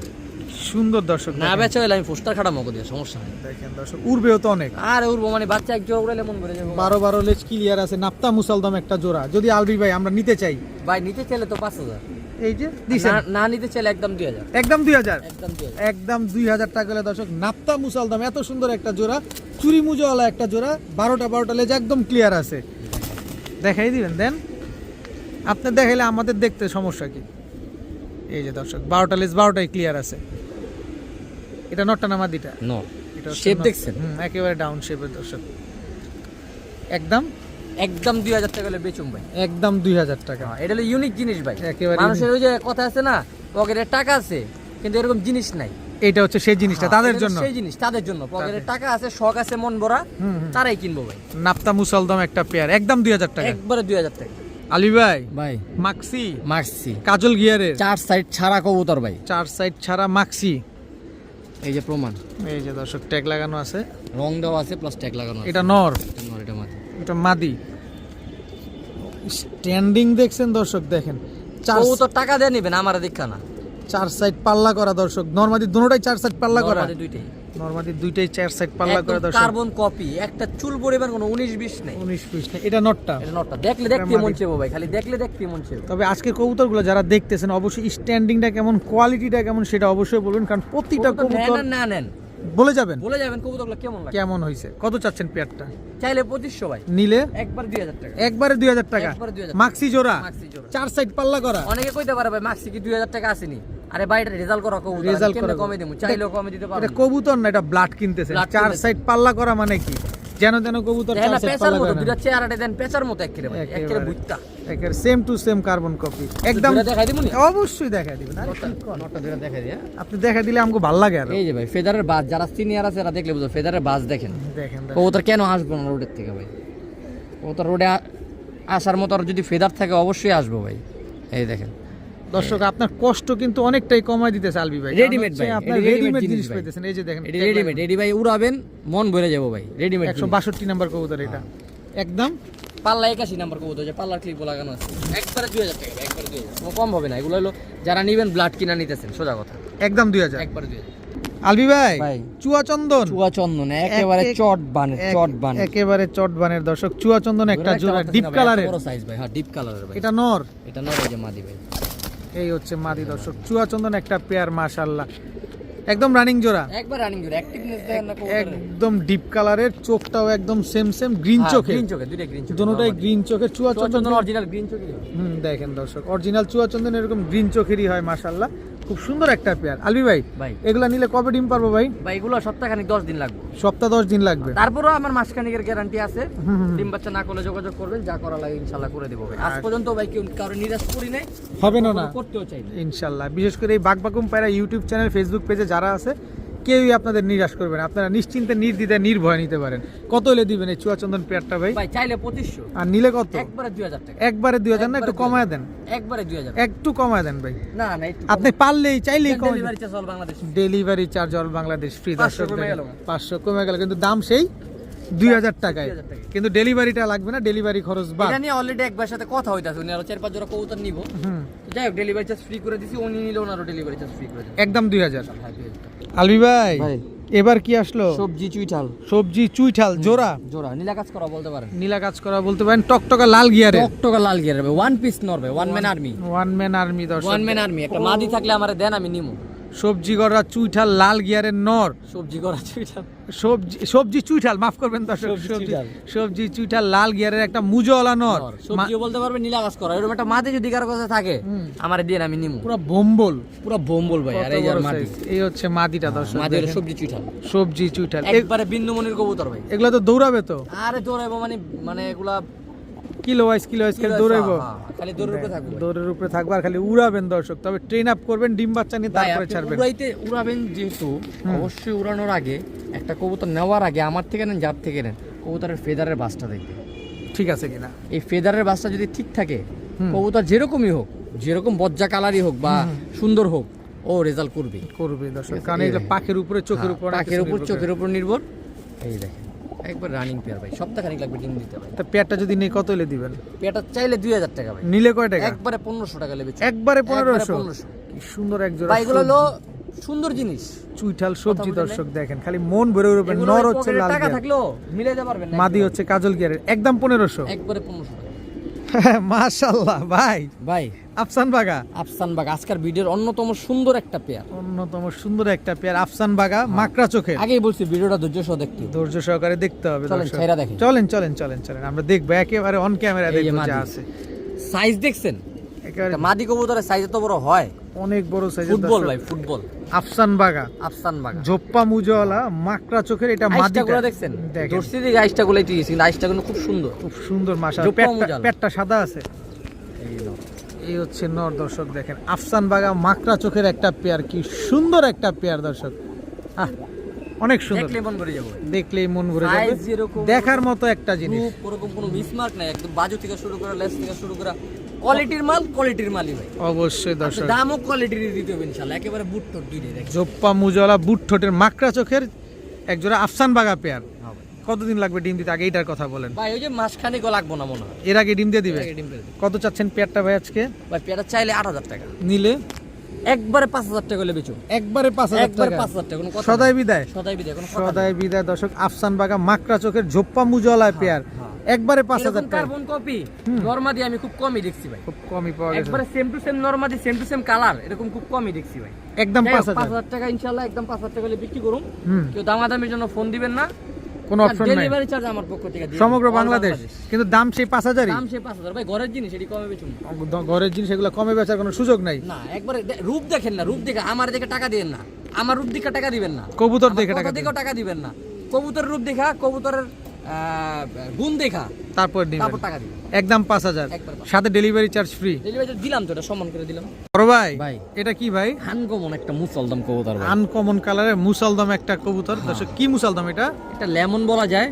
সুন্দর দর্শক। না বেচা হলে আমি পোস্টার খাটা মগো দিয়ে, সমস্যা নেই। দেখেন দর্শক উড়বেও তো অনেক, আর উড়বো মানে বাচ্চা এক জোড়া উড়াইলে মন ভরে যাবে। 12 লেজ ক্লিয়ার আছে, নাপ্তা মুসালদম একটা জোড়া। যদি আলবি ভাই আমরা নিতে চাই, ভাই নিতে চাইলে তো 5000, এই যে দিছেন, না নিতে চাইলে একদম 2000, একদম 2000, একদম 2000। একদম 2000 টাকা হলে দর্শক নাপ্তা মুসালদম, এত সুন্দর একটা জোড়া, চুরি মুজোওয়ালা একটা জোড়া, 12টা লেজ একদম ক্লিয়ার আছে। দেখাই দিবেন দেন, আপনি দেখাইলে আমাদের দেখতে সমস্যা কি? এই যে দর্শক 12টা লেজ 12টাই ক্লিয়ার আছে। এটা নটটা না মাদিটা? নো এটা হচ্ছে শেপ নট। দেখছেন? একেবারে ডাউন শেপের দর্শক, একদম একদম 2000 টাকা হলে বেচুম ভাই। একদম 2000 টাকা। এটা হলো ইউনিক জিনিস ভাই। একেবারে মানুষের ওই যে কথা আছে না, পকেটে টাকা আছে কিন্তু এরকম জিনিস নাই। এটা হচ্ছে সেই জিনিসটা তাদের এটা জন্য, সেই জিনিস তাদের জন্য, পকেটে টাকা আছে, শখ আছে মন ভরা, তারাই কিনবো ভাই। নাপ্তা মুসালদম একটা পেয়ার, একদম 2000 টাকা। একবারে 2000 টাকা। আলী ভাই ভাই মাক্সি, মাক্সি কাজল গিয়ারের, 4 সাইড ছাড়া কবুতর ভাই, 4 সাইড ছাড়া মাক্সি। এই যে প্রমাণ, এই যে দর্শক ট্যাগ লাগানো আছে, রং দেওয়া আছে প্লাস ট্যাগ লাগানো আছে। এটা নর, এটা মাঝে এটা মাদি। স্ট্যান্ডিং দেখছেন দর্শক, দেখেন কবুতর টাকা দিয়ে নিবেন, আমার দেখা না। 4 সাইড পাল্লা করা দর্শক, নরমাদি দুটোটাই 4 সাইড পাল্লা করা, আমাদের দুইটাই নরমাদি দুইটাই 4 সাইড পাল্লা করা দর্শক, কার্বন কপি, একটা চুল পরিমাণ কোনো 19-20 নেই। 19-20 না, এটা নটটা। এটা নটটা দেখলে দেখতে মন চাইবো ভাই, খালি দেখলে দেখতে মন চাইবো। তবে আজকে কবুতরগুলো যারা দেখতেছেন অবশ্যই স্ট্যান্ডিংটা কেমন, কোয়ালিটিটা কেমন সেটা অবশ্যই বলবেন, কারণ প্রতিটা কবুতর না নেন বলে যাবেন কবুতরগুলো কেমন লাগে, কেমন হয়েছে। কত চাচ্ছেন পেয়ারটা? চাইলে 2500 ভাই, নিলে একবার 2000 টাকা। একবারে 2000 টাকা। একবারে 2000 মাক্সি জোড়া, মাক্সি জোড়া। 4 সাইড পাল্লা করা। অনেকে কইতে পারে ভাই মাক্সি কি 2000 টাকা আসেনি? আরে ভাই এটা রেজাল্ট করা কবুতর, রেজাল্ট কেমনে করা কমে দেবো? চাইলেও কমে দিতে পারবো এটা না। কবুতর না, এটা ব্লাড কিনতেছেন। Blood 4 কিনতেছেন। সাইড পাল্লা করা মানে কি? যেন তেন কবুতর দেখেন 4 না, সাইড পেঁচার পাল্লা মতো করা দুইটা চেহারাটা দেন, পেঁচার মতো একেবারে ভাই, একেবারে বুইত্তা। একেবারে same to same carbon copy, একদম। দুইটা দেখাই দিমুনি? অবশ্যই দেখাই দিবেন। আরে কি কোন? নটটা দুইটা দেখাই দিই, হ্যাঁ? আপনি দেখাই দিলে আমাকে ভালো লাগে আর। এই যে ভাই ফেদারের বাজ, যারা সিনিয়র আছে এরা দেখলে বুঝো, ফেদারের বাজ দেখেন। দেখেন কবুতর কেন আসবো না রোডের থেকে ভাই? কবুতর রোডে আসার মতো আর যদি ফেদার থাকে অবশ্যই আসবো ভাই। এই দেখেন দর্শক, আপনার কষ্ট কিন্তু অনেকটাই কমায় দিতেছে আলবি ভাই। রেডিমেড ভাই, আপনার এটা রেডিমেড readymade জিনিস জিনিস ভাই। পাইতেছেন। এই যে দেখেন এটি রেডিমেড, এটি ভাই উড়াবেন মন ভরে যাবো ভাই, রেডিমেড। 162 নাম্বার কবুতর এটা, একদম পাল্লা 81 নাম্বার কবুতর, যে পাল্লার ক্লিপ লাগানো আছে, একবারে 2000 টাকা, একবারে 2000, কোনো কম হবে না। এগুলো হলো যারা নিবেন ব্লাড কিনা নিতেছেন, সোজা কথা, একদম 2000। একবারে 2000। আলবি ভাই ভাই। চুয়া চন্দন, চুয়া চন্দন একেবারে চট বানের, চট বানের, একেবারে চটবানের দর্শক, চুয়া চন্দন একটা জোড়া, ডিপ কালারের। বড় সাইজ ভাই, হ্যাঁ ডিপ কালারের ভাই। এটা নর, এটা নয়, এই যে মাদি ভাই। এই হচ্ছে মাদি দর্শক, চুয়া চন্দন একটা পেয়ার, মাশাআল্লাহ একদম রানিং জোড়া, একবার রানিং জোড়া, অ্যাক্টিভনেস দেখেন না কবুতরের। একদম ডিপ কালারের, চোখটাও একদম সেম গ্রিন চোখে, গ্রিন চোখে, দুইটা গ্রিন চোখে, দুটোটাই গ্রিন চোখে। চুয়া চুয়া চন্দন চন্দন অরিজিনাল গ্রিন চোখে। দেখেন দর্শক, অরিজিনাল চুয়া চন্দন এরকম গ্রিন চোখেরই হয়, মাশাআল্লাহ খুব সুন্দর একটা পেয়ার। আলবি ভাই ভাই এগুলা নিলে কবে ডিম পারবো ভাই? ভাই এগুলো সপ্তাহখানিক 10 দিন লাগবে, সপ্তাহ 10 দিন লাগবে। তারপরও আমার মাসখানিকের গ্যারান্টি আছে। ডিম বাচ্চা না করলে যোগাযোগ করবেন, যা করা লাগে ইনশাআল্লাহ করে দেবো ভাই। আজ পর্যন্ত ভাই কেউ কারো নিরাশ করি নাই, হবে না করতেও চাই না ইনশাল্লাহ। বিশেষ করে এই বাগবাকুম পায়রা ইউটিউব চ্যানেল, ফেসবুক পেজে যারা আছে কেউই আপনাদের নিরাশ করবে না, আপনারা নিশ্চিন্তে নির্দ্বিধায় নির্ভয় নিতে পারেন। কত হলে দিবেন এই চুয়াচন্দন পেয়ারটা ভাই? ভাই চাইলে 2500, আর নিলে কত? একবারে 2000 টাকা, একবারে 2000 না, একটু কমায় দেন, একবারে 2000, একটু কমায় দেন ভাই। না না একটু আপনি পারলেই চাইলেই কমায় দেন। Delivery charge all Bangladesh, delivery charge all Bangladesh free. 500 কমে গেল। 500 কমে গেল, কিন্তু দাম সেই 2000 টাকায়, 2000 টাকা। কিন্তু ডেলিভারিটা লাগবে না, ডেলিভারি খরচ বাদ। এটা নিয়ে অলরেডি একবার সাথে কথা হইতাছে, উনি আরো 4-5 জোড়া কবুতর নিব। হুম, যাই হোক ডেলিভারি চার্জ ফ্রি করে দিছি, উনি নিলেও না ডেলিভারি চার্জ ফ্রি করে দিছি। একদম 2000। হ্যাঁ 2000 টাকা। আলবি ভাই ভাই এবার কি আসলো? সবজি চুইঠাল, সবজি চুইঠাল জোড়া, জোড়া নীলা কাজ করা বলতে পারেন, নীলা কাজ করা বলতে পারেন, টকটকা লাল গিয়ারে, টকটকা লাল গিয়ার ভাই, ওয়ান পিস নর ভাই, one man army, one man army দর্শক। One man army. একটা মাদি থাকলে আমারে দেন, আমি নিমু। সবজি গড়া চুইঠাল লাল গিয়ারের নর, সবজি করা চুইঠাল, সবজি চুইঠাল, মাফ করবেন দর্শক, সবজি চুইঠাল। সবজি চুইঠাল লাল গিয়ারের একটা মুজওয়ালা নর, সবজিও বলতে পারবে, নীলা কাজ করা। এরকম একটা মাদি যদি কারো কাছে থাকে আমারে দেন, আমি নিমু। পুরো বোম্বল, পুরো বোম্বল ভাই। আর এই যে কত বড় মাদি, size। এই হচ্ছে মাদিটা দর্শক, মাদি হলো দেখেন। সবজি চুইঠাল, সবজি চুইঠাল একবারে বিন্দুমণির কবুতর ভাই। এগুলো তো দৌড়াবে তো, আরে দৌড়াইবো মানে মানে এগুলা কিলো ওয়াইজ খালি দৌড়াইবো, খালি দৌড়ের উপরে থাকবে ভাই। দৌড়ের উপরে থাকবে, আর খালি উড়াবেন দর্শক। তবে ট্রেন আপ করবেন, ডিম বাচ্চা নিয়ে ভাই তারপরে আপনি ছাড়বেন। উড়াবেন যেহেতু, অবশ্যই উড়ানোর আগে একটা কবুতর নেওয়ার আগে আমার থেকে নেন, যার থেকে নেন, কবুতরের ফেদারের বাসটা দেখবে। ঠিক আছে কিনা। এই ফেদারের বাচ্চা যদি ঠিক থাকে, কবুতর যেরকমই হোক, যেরকম বজ্জা কালারই হোক বা সুন্দর হোক, ও রেজাল্ট করবে দর্শক, কারণ এই যে পাখের উপরে চোখের উপর পাখের উপর চোখের উপর নির্ভর। এই দেখেন একবার রানিং পেয়ার ভাই, সপ্তাহখানিক লাগবে ডিম দিতে ভাই। তা পেয়ারটা যদি নেই কত হলে দিবেন? পেয়ারটা চাইলে 2000 টাকা ভাই, নিলে কয় টাকা? একবারে 1500 টাকা লেবে। একবারে 1500? কি সুন্দর এক জোড়া ভাই, এগুলো হলো সুন্দর জিনিস, চুইঠাল সবজি দর্শক, দেখেন খালি মন ভরে উঠবে। নর হচ্ছে লাল টাকা গিয়ার, থাকলো মিলাইতে পারবেন না, মাদি হচ্ছে কাজল গিয়ারের, একদম 1500। একবারে 1500 টাকা। মাশাআল্লাহ ভাই, ভাই আফসান বাগা, আফসান বাগা আজকের ভিডিওর অন্যতম সুন্দর একটা পেয়ার, অন্যতম সুন্দর একটা পেয়ার আফসান বাগা, মাকড়া চোখের। আগেই বলছি ভিডিওটা ধৈর্য সহ দেখতে হবে। ধৈর্য সহকারে দেখতে হবে চলেন দর্শক। ছাইরা দেখেন। চলেন চলেন চলেন চলেন, আমরা দেখবো একেবারে অন ক্যামেরা, এই যে দেখবো মাদি। যা আছে সাইজ দেখছেন? একেবারে একটা মাদি কবুতরের সাইজ এত বড় হয়, অনেক বড় সাইজের ফুটবল ভাই, ফুটবল। আফসান বাগা, আফসান বাগা ঝোপ্পা মুজওয়ালা, মাকড়া চোখের, এটা মাদিটা আইসটাগুলো দেখছেন? দেখেন দর্শি দিকে আইসটাগুলো একটু গেছি, কিন্তু আইসটাগুলো খুব সুন্দর, খুব সুন্দর মাশাআল্লাহ। ঝোপ্পা মুজালা। পেটটা সাদা আছে। এই হচ্ছে নর দর্শক, দেখেন আফসান বাগা মাকড়া চোখের একটা পেয়ার, কি সুন্দর একটা পেয়ার দর্শক, অনেক সুন্দর, দেখলে মন ভরে যাবে, দেখলেই মন ভরে যাবে, সাইজ যেরকম, দেখার মতো একটা জিনিস। রূপ ওরকম কোনো মিসমার্ক নাই, একদম বাজু থেকে শুরু করে লেস থেকে শুরু করে কোয়ালিটির মাল, কোয়ালিটির মালই ভাই। অবশ্যই দর্শক, দামও কোয়ালিটির দিতে হবে ইনশাআল্লাহ, একেবারে বুট টোট দুইটাই দেখেন। ঝোপ্পা মুজওয়ালা বুট ঠোঁটের মাকড়া চোখের একজোড়া আফসান বাগা পেয়ার। হ্যাঁ ভাই। কতদিন লাগবে ডিম দিতে? আগে এইটার কথা বলেন। ভাই ওই যে মাসখানেকও লাগবো না মনে হয়, এর আগে ডিম দিয়ে দিবে? আগে ডিম পেড়ে দিবে। কত চাচ্ছেন পেয়ারটা ভাই আজকে? ভাই পেয়ারা চাইলে 8000 টাকা, নিলে একবারে 5000 টাকা হলে বেচো, একবারে 5000 একবারে টাকা। 5000 টাকা, কোনো কথা সদাই নাই। বিদায়, সদাই বিদায়, কোনো কথা নাই। সদাই বিদায় দর্শক, আফসান বাগা মাকড়া চোখের ঝোপ্পা মুজওয়ালা পেয়ার, একবারে 5000 এরকম টাকা। কার্বন কপি নরমাদি আমি খুব কমই দেখছি ভাই, খুব কমই পাওয়া গেছে, একবারে সেম টু সেম নরমাদি, সেম টু সেম কালার, এরকম খুব কমই দেখছি ভাই। একদম 5000। 5000 টাকা ইনশাআল্লাহ, একদম 5000 টাকা হলে বিক্রি করুন। হুম, কেউ দামাদামির জন্য ফোন দিবেন না, কোনো অপশন নাই, ডেলিভারি চার্জ আমার পক্ষ থেকে দিয়ে সমগ্র দিন। বাংলাদেশ। কিন্তু দাম সেই 5000ই, দাম সে 5000 ভাই, ঘরের জিনিস এটি কমে বেচুন ঘরের জিনিস, এগুলো কমে বেচার কোনো সুযোগ নাই। না, একবারে রূপ দেখেন না, রূপ দেখে আমার দেখে টাকা দিবেন না, আমার রূপ দেখে টাকা দিবেন না, কবুতর আমার দেখে কথা টাকা দেখেও টাকা দিবেন না, কবুতরের রূপ দেখা, কবুতরের গুণ দেখা, তারপর দিবেন, তারপর টাকা দিবেন, একদম 5000, একবার 5000। সাথে ডেলিভারি চার্জ ফ্রি। ডেলিভারি দিলাম তো, এটা সম্মান করে দিলাম বড় ভাই, ভাই। এটা কি ভাই? আনকমন একটা মুসলদম কবুতর ভাই, আনকমন কালারের মুসালদম একটা কবুতর দর্শক। কি মুসালদম এটা? এটা লেমন বলা যায়,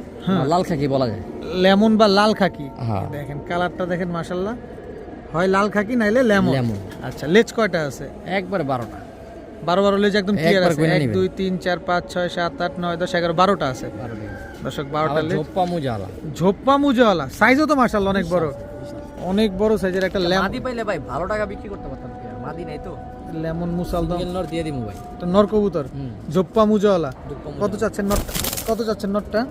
লাল খাকি বলা যায়। লেমন বা লাল খাকি, হ্যাঁ। দেখেন কালারটা দেখেন মাশাআল্লাহ, হয় লাল খাকি নাইলে লেমন। লেমন। আচ্ছা, লেজ কয়টা আছে? একবারে 12টা, 12 লেজ একদম ক্লিয়ার একবার আছে। গুনে 1 নিবেন। 2 3 4 5 6 7 8 9 10 11 12টা আছে দর্শক, 12টা লেজ, ঝোপ্পা মুজালা, ঝোপ্পা মুজওয়ালা, সাইজও তো মাশাআল্লাহ অনেক বড়, অনেক বড় সাইজের একটা মাদি পাইলে ভাই ভালো টাকা বিক্রি করতে পারতাম, মাদি নাই তো, লেমন মুসালদম, সিঙ্গেল নর দিয়ে দিমু ভাই। একটা নর কবুতর, হুম। ঝোপ্পা মুজওয়ালা। ঝোপ্পা কত মুজালা। চাচ্ছেন নটটা? কত চাচ্ছেন নটটা?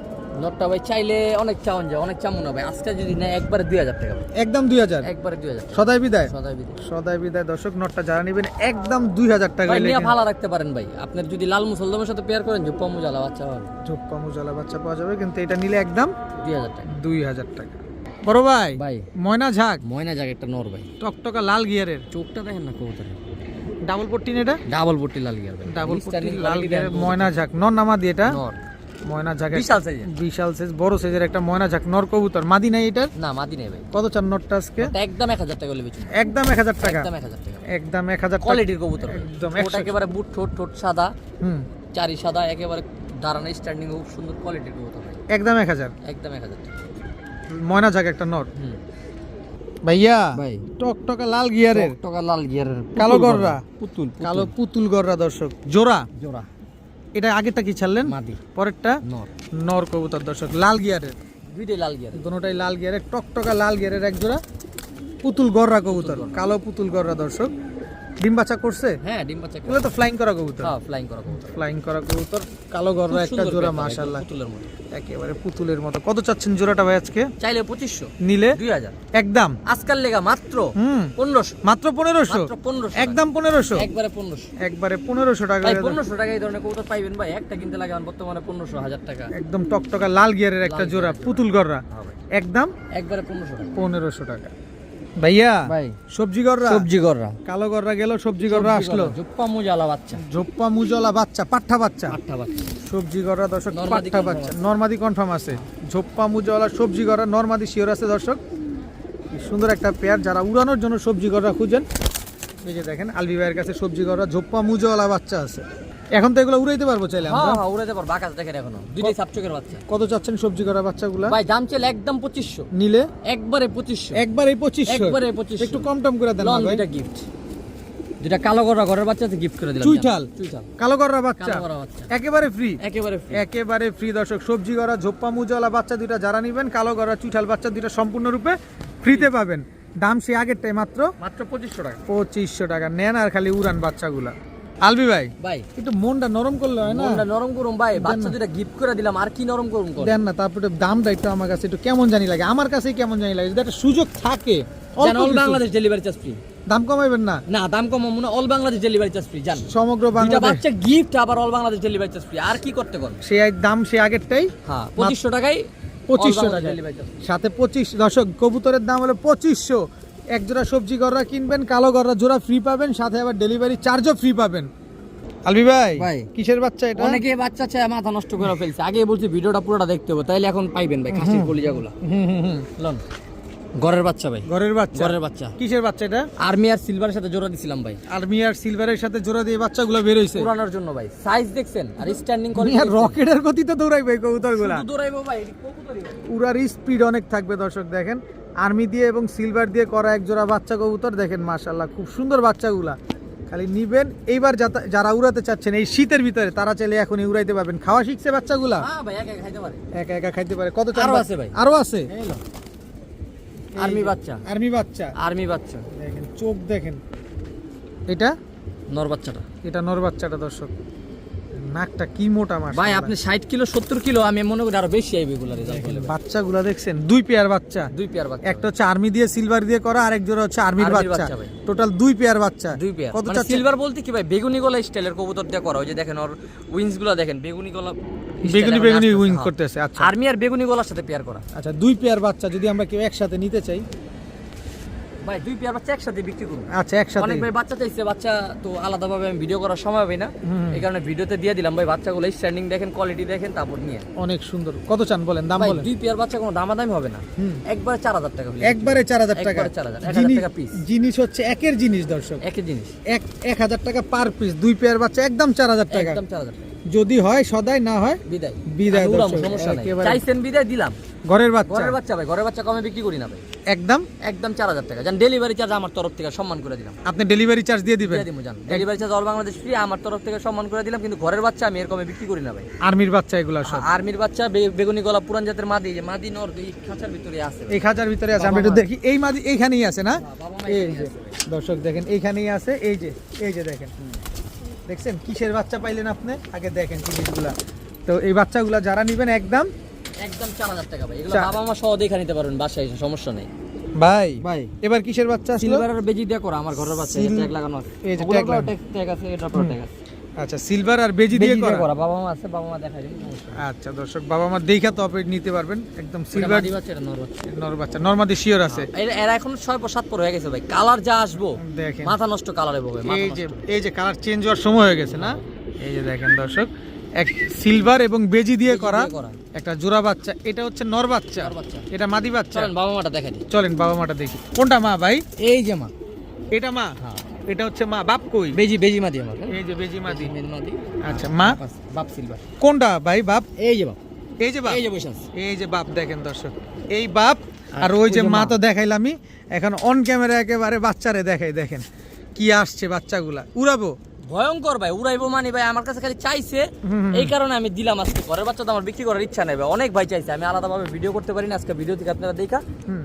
নটটা ভাই চাইলে অনেক চাওন যায়, অনেক চামু না ভাই, আজকে যদি নেয় একবারে 2000 টাকা ভাই, একদম 2000, একবারে 2000 টাকা, সদাই বিদায়, সদাই বিদে সদাই বিদায় দর্শক। নটটা যারা নেবেন একদম 2000 টাকা ভাই, হইলে নিয়ে কিন্তু ভালো রাখতে পারেন ভাই, আপনার যদি লাল মুসলদমের সাথে পেয়ার করেন ঝোপ্পা মুজালা বাচ্চা পাবেন ঝোপ্পা মুজওয়ালা বাচ্চা পাওয়া যাবে, কিন্তু এটা নিলে একদম 2000 টাকা 2000 টাকা। বড় ভাই, ভাই। ময়না ঝাক, ময়না জাগ একটা নর ভাই, টকটকা লাল গিয়ারের, চোখটা দেখেন না কবুতরের, ডাবল পট্টি না এটা? ডাবল পট্টি লাল গিয়ার ভাই, ডাবল পট্টি Standing লাল quality গিয়ারের দেখেন ময়না ঝাক নর নামা দিয়ে এটা, নর ময়না ঝাক বিশাল সাইজের, বিশাল সাইজ বড় সাইজের একটা ময়না ঝাক নর কবুতর, মাদি নাই এটার? না মাদি নেই ভাই, কত চান নটটা আজকে? এটা একদম 1000 টাকা হলে বেচুন, একদম 1000 টাকা, একদম 1000 টাকা, একদম 1000 টাকা। কোয়ালিটির কবুতর ভাই। একদম ঠোঁট 100 একেবারে বুট, ঠোঁট ঠোঁট সাদা, হুম, চারি সাদা, একেবারে দাঁড়ানো স্ট্যান্ডিং খুব সুন্দর কোয়ালিটির কবুতর ভাই, একদম 1000, একদম 1000 টাকা। ময়না ঝাক একটা নর। হুম ভাইয়া, ভাই, টকটকা লাল গিয়ারের, টকটকা লাল গিয়ারের কালো গররা, পুতুল, কালো পুতুল গররা দর্শক, জোড়া। জোড়া, এটা আগেরটা কি ছাড়লেন? মাদি, পরেরটা নর, নর কবুতর দর্শক, লাল গিয়ারের, দুইটাই লাল গিয়ারের, দুটোটাই লাল গিয়ারের, টকটকা লাল গিয়ারের এক জোড়া পুতুল গররা কবুতর, কালো পুতুল গররা দর্শক। ডিম বাচ্চা করছে? হ্যাঁ ডিম বাচ্চা এগুলো তো ফ্লাইং করা কবুতর, হ্যাঁ ফ্লাইং করা কবুতর, ফ্লাইং করা কবুতর, কালো গররা খুব একটা সুন্দর জোড়া পেয়ার ভাই, মাশাআল্লাহ, পুতুলের মতো। একেবারে পুতুলের মতো। কত চাচ্ছেন জোড়াটা ভাই আজকে? চাইলে 2500, নিলে 2000, একদম আজকাল লেগা মাত্র হুম 1500, মাত্র 1500, মাত্র 1500, একদম 1500, একবারে 1500 একবারে 1500 টাকা ভাই, 1500 টাকা এই ধরনের কবুতর পাইবেন ভাই, একটা কিনতে লাগে আমার বর্তমানে 1500 1000 টাকা, একদম টকটকা লাল গিয়ারের একটা লাল জোড়া গিয়ারের পুতুল গররা, হ্যাঁ ভাই, একদম একবারে 1500 টাকা। 1500 টাকা। ভাইয়া, ভাই সবজি গররা, সবজি গররা, কালো গররা গেল, সবজি গররা আসলো, জুপ্পা মুজালা বাচ্চা, ঝোপ্পা মুজলা বাচ্চা, পাঠা বাচ্চা, আটটা বাচ্চা, সবজি গররা দর্শক, নরমাদি পাঠা confirm বাচ্চা, আছে। নরমাদি কনফার্ম আছে, ঝোপ্পা মুজলা সবজি গররা, নরমাদি শিওর আছে দর্শক। কি সুন্দর একটা পেয়ার, যারা উড়ানোর জন্য সবজি গররা খুঁজেন, এই যে দেখেন আলবি ভাইয়ের কাছে সবজি গররা ঝোপ্পা মুজলা বাচ্চা আছে। এখন তো এগুলো উড়াইতে পারবো চাইলে আমরা। হ্যাঁ উড়াইতে পারবো, আকাশ দেখেন এখনো দুইটাই সাপচকের বাচ্চা। কত চাচ্ছেন সবজি করা বাচ্চাগুলা? ভাই দাম চাইলে একদম 2500, নিলে একবারে 2500, একবারে 2500, একবারে 2500। একটু কম টম করে দেন না ভাই। দুইটা গিফট, দুইটা কালো গররা ঘরের বাচ্চাতে গিফট করে দিলাম। চুইঠাল চুইঠাল কালো গররা বাচ্চা কালো গররা বাচ্চা একেবারে ফ্রি, একেবারে free। একেবারে ফ্রি দর্শক। সবজি করা ঝোপ্পা মুজওয়ালা বাচ্চা দুইটা যারা নিবেন, কালো গররা চুইঠাল বাচ্চা দুইটা সম্পূর্ণরূপে ফ্রিতে পাবেন। দাম সে আগেরটাই মাত্র মাত্র 2500 টাকা। 2500 টাকা। নেন আর খালি উড়ান বাচ্চাগুলা। আলবি ভাই ভাই একটু মনটা নরম করলে হয় না? মনটা নরম করুম ভাই, বাচ্চা দুইটা গিফট করে দিলাম, আর কি নরম করুম কর। দেন না, তারপরে দামটা একটু আমার কাছে একটু কেমন জানি লাগে, আমার কাছেই কেমন জানি লাগে। যদি একটা সুযোগ থাকে জান all Bangladesh delivery charge free. দাম কমাইবেন না? না দাম কম মনে, all Bangladesh delivery charge free. জান সমগ্র দুইটা বাংলাদেশ বাচ্চা গিফট, আবার all Bangladesh delivery charge free. আর কি করতে কোন? সে দাম সে আগেরটাই। হ্যাঁ 2500 টাকায় 2500 টাকা ডেলিভারি চার্জ। সাথে 25 দর্শক কবুতরের দাম হলো 2500। এক জোড়া সবজি গররা কিনবেন, কালো গররা জোড়া ফ্রি পাবেন, সাথে আবার ডেলিভারি চার্জও ফ্রি পাবেন। আলবি ভাই ভাই। কিসের বাচ্চা এটা? অনেকে বাচ্চা চায় মাথা নষ্ট করে ফেলছে, আগে বলছি ভিডিওটা পুরোটা দেখতে হবে, তাইলে এখন পাইবেন ভাই খাসির কলিজাগুলো। লন ঘরের বাচ্চা ভাই, ঘরের বাচ্চা। ঘরের বাচ্চা। কিসের বাচ্চা এটা? আর্মি আর সিলভারের সাথে জোড়া দিছিলাম ভাই, আর্মি আর সিলভারের সাথে জোড়া দিয়ে বাচ্চাগুলো বের হইছে। পুরানোর জন্য ভাই। সাইজ দেখছেন আর স্ট্যান্ডিং করে মিয়া রকেটের গতিতে দৌড়াইবে এই কবুতরগুলা। দৌড়াইবো ভাই, কবুতরই ভাই। উড়ার স্পিড অনেক থাকবে দর্শক। দেখেন আর্মি দিয়ে এবং সিলভার দিয়ে করা এক জোড়া বাচ্চা কবুতর দেখেন, মাশাআল্লাহ খুব সুন্দর বাচ্চাগুলা। খালি নিবেন। এইবার যারা উড়াতে চাচ্ছেন এই শীতের ভিতরে, তারা চাইলে এখনই উড়াইতে পারবেন। খাওয়া শিখছে বাচ্চাগুলা, হ্যাঁ ভাই একা একা খাইতে পারে। একা একা খাইতে পারে। কত চান? আরো আছে ভাই। আরো আছে। এই লো। আর্মি বাচ্চা, আর্মি বাচ্চা আর্মি বাচ্চা। দেখেন চোখ দেখেন। এটা নর বাচ্চাটা এটা নর বাচ্চাটা দর্শক। নাকটা কি মোটা মাস ভাই, আপনি 60 কিলো 70 কিলো, আমি মনে করি আরো বেশি আইবে এগুলা রেজাল্ট হলে ভাই। বাচ্চাগুলা দেখছেন, দুই পেয়ার বাচ্চা। দুই পেয়ার বাচ্চা, একটা হচ্ছে আর্মি দিয়ে সিলভার দিয়ে করা, আরেক জোড়া হচ্ছে আর্মির আর্মির বাচ্চা। বাচ্চা ভাই। টোটাল দুই পেয়ার বাচ্চা। দুই পেয়ার। কত মানে চাচ্ছেন? সিলভার বলতে কি ভাই, বেগুনি গলা স্টাইলের কবুতর দিয়ে করা। ওই যে দেখেন ওর উইংস গুলো দেখেন, বেগুনি গলা বেগুনি বেগুনি উইং করতেছে। আচ্ছা আর্মি আর বেগুনি গলার সাথে পেয়ার করা। আচ্ছা, দুই পেয়ার বাচ্চা যদি আমরা কেউ একসাথে নিতে চাই? ভাই দুই পেয়ার বাচ্চা একসাথে বিক্রি করুন। আচ্ছা একসাথে। অনেক ভাই বাচ্চা চাইছে, বাচ্চা তো আলাদাভাবে আমি ভিডিও করার সময় হবে না, এই কারণে ভিডিওতে দিয়ে দিলাম ভাই। বাচ্চাগুলো স্ট্যান্ডিং দেখেন, কোয়ালিটি দেখেন, তারপর নিয়ে। অনেক সুন্দর। কত চান বলেন, দাম ভাই বলেন? দুই পেয়ার বাচ্চা কোনো দামাদামি হবে না, একবারে 4000 টাকা হলে। একবারে 4000 টাকা। একবারে 4000, 1000 টাকা পিস। জিনিস হচ্ছে একের জিনিস দর্শক, একই জিনিস। 1000 টাকা পার পিস। দুই পেয়ার বাচ্চা একদম 4000 টাকা। একদম 4000 টাকা। যদি হয় সদাই, না হয় বিদায়। বিদায় উড়াম, দর্শক। সমস্যা নাই। একেবারে চাইছেন বিদায় দিলাম। ঘরের বাচ্চা। ঘরের বাচ্চা ভাই, ঘরের বাচ্চা কমে বিক্রি করি না ভাই, একদম একদম 4000 টাকা। জান ডেলিভারি চার্জ আমার তরফ থেকে সম্মান করে দিলাম। আপনি ডেলিভারি চার্জ দিয়ে দিবেন? দিয়ে দিমু জান, delivery charge all Bangladesh free, আমার তরফ থেকে সম্মান করে দিলাম। কিন্তু ঘরের বাচ্চা আমি এর কমে বিক্রি করি না ভাই। আর্মির বাচ্চা এগুলা সব। আর্মির বাচ্চা, বেগুনি গলা, পুরান জাতের মাদি, যে মাদি নর এই খাঁচার ভিতরে আছে। এই খাঁচার ভিতরে আছে, আমরা একটু দেখি। এই মাদি এইখানেই আছে না? বাবা মা এই এখানেই যে আছে। দর্শক দেখেন এইখানেই আছে। এই যে দেখেন, দেখছেন কিসের বাচ্চা পাইলেন আপনি? আগে দেখেন জিনিসগুলা। তো এই বাচ্চাগুলা যারা নিবেন একদম একদম 4000 টাকা ভাই। এগুলো বাবা মা সহ দেখে নিতে পারবেন বাসায় এসে, সমস্যা নেই ভাই। ভাই এবার কিসের বাচ্চা আসলো? সিলভারের বেজি দিয়ে করা আমার ঘরের বাচ্চা, ট্যাগ লাগানো আছে। এই যে ওগুলোর tag লাগানো। ট্যাগ আছে, এটার পর ট্যাগ আছে। আচ্ছা, সিলভার আর বেজি দিয়ে করা। বাবা মা আছে, বাবা মা দেখাই দিন, সমস্যা নেই। আচ্ছা দর্শক, বাবা মা দেখা তো আপনি নিতে পারবেন। একদম এটা সিলভার মাদি বাচ্চা, এটা নর বাচ্চা। নর বাচ্চা, নরমাদি শিওর আছে। এরা এখন 6-7 হয়ে গেছে ভাই, কালার যা আসবো দেখেন মাথা নষ্ট কালার হবে ভাই, এই যে কালার চেঞ্জ হওয়ার সময় হয়ে গেছে না? এই যে দেখেন দর্শক, এক সিলভার এবং বেজি দিয়ে করা একটা জোড়া বাচ্চা। এটা হচ্ছে নর বাচ্চা, নর বাচ্চা। এটা মাদি বাচ্চা। চলেন বাবা মাটা দেখাই দিই। চলেন বাবা মাটা দেখি। কোনটা মা ভাই? এই যে মা, এটা মা। হ্যাঁ এটা হচ্ছে মা। বাপ কই? বেজি মাদি আমার। এই যে বেজি মাদি। মেন মাদি। আচ্ছা মা বাপ সিলভার। কোনটা ভাই? বাপ। এই যে বাপ, এই যে বাপ। এই যে বসে আছে। এই যে বাপ দেখেন দর্শক, এই বাপ। আর ওই যে মা তো দেখাইলামই। এখন অন ক্যামেরা একেবারে বাচ্চারে দেখাই। দেখেন কি আসছে বাচ্চাগুলা, উড়াবো। ভয়ঙ্কর ভাই, উড়াইবো মানে ভাই আমার কাছে খালি চাইছে, এই কারণে আমি দিলাম আজকে। ঘরের বাচ্চা তো আমার বিক্রি করার ইচ্ছা নেই ভাই, অনেক ভাই চাইছে, আমি আলাদাভাবে ভিডিও করতে পারি না। আজকে ভিডিও থেকে আপনারা দেখা,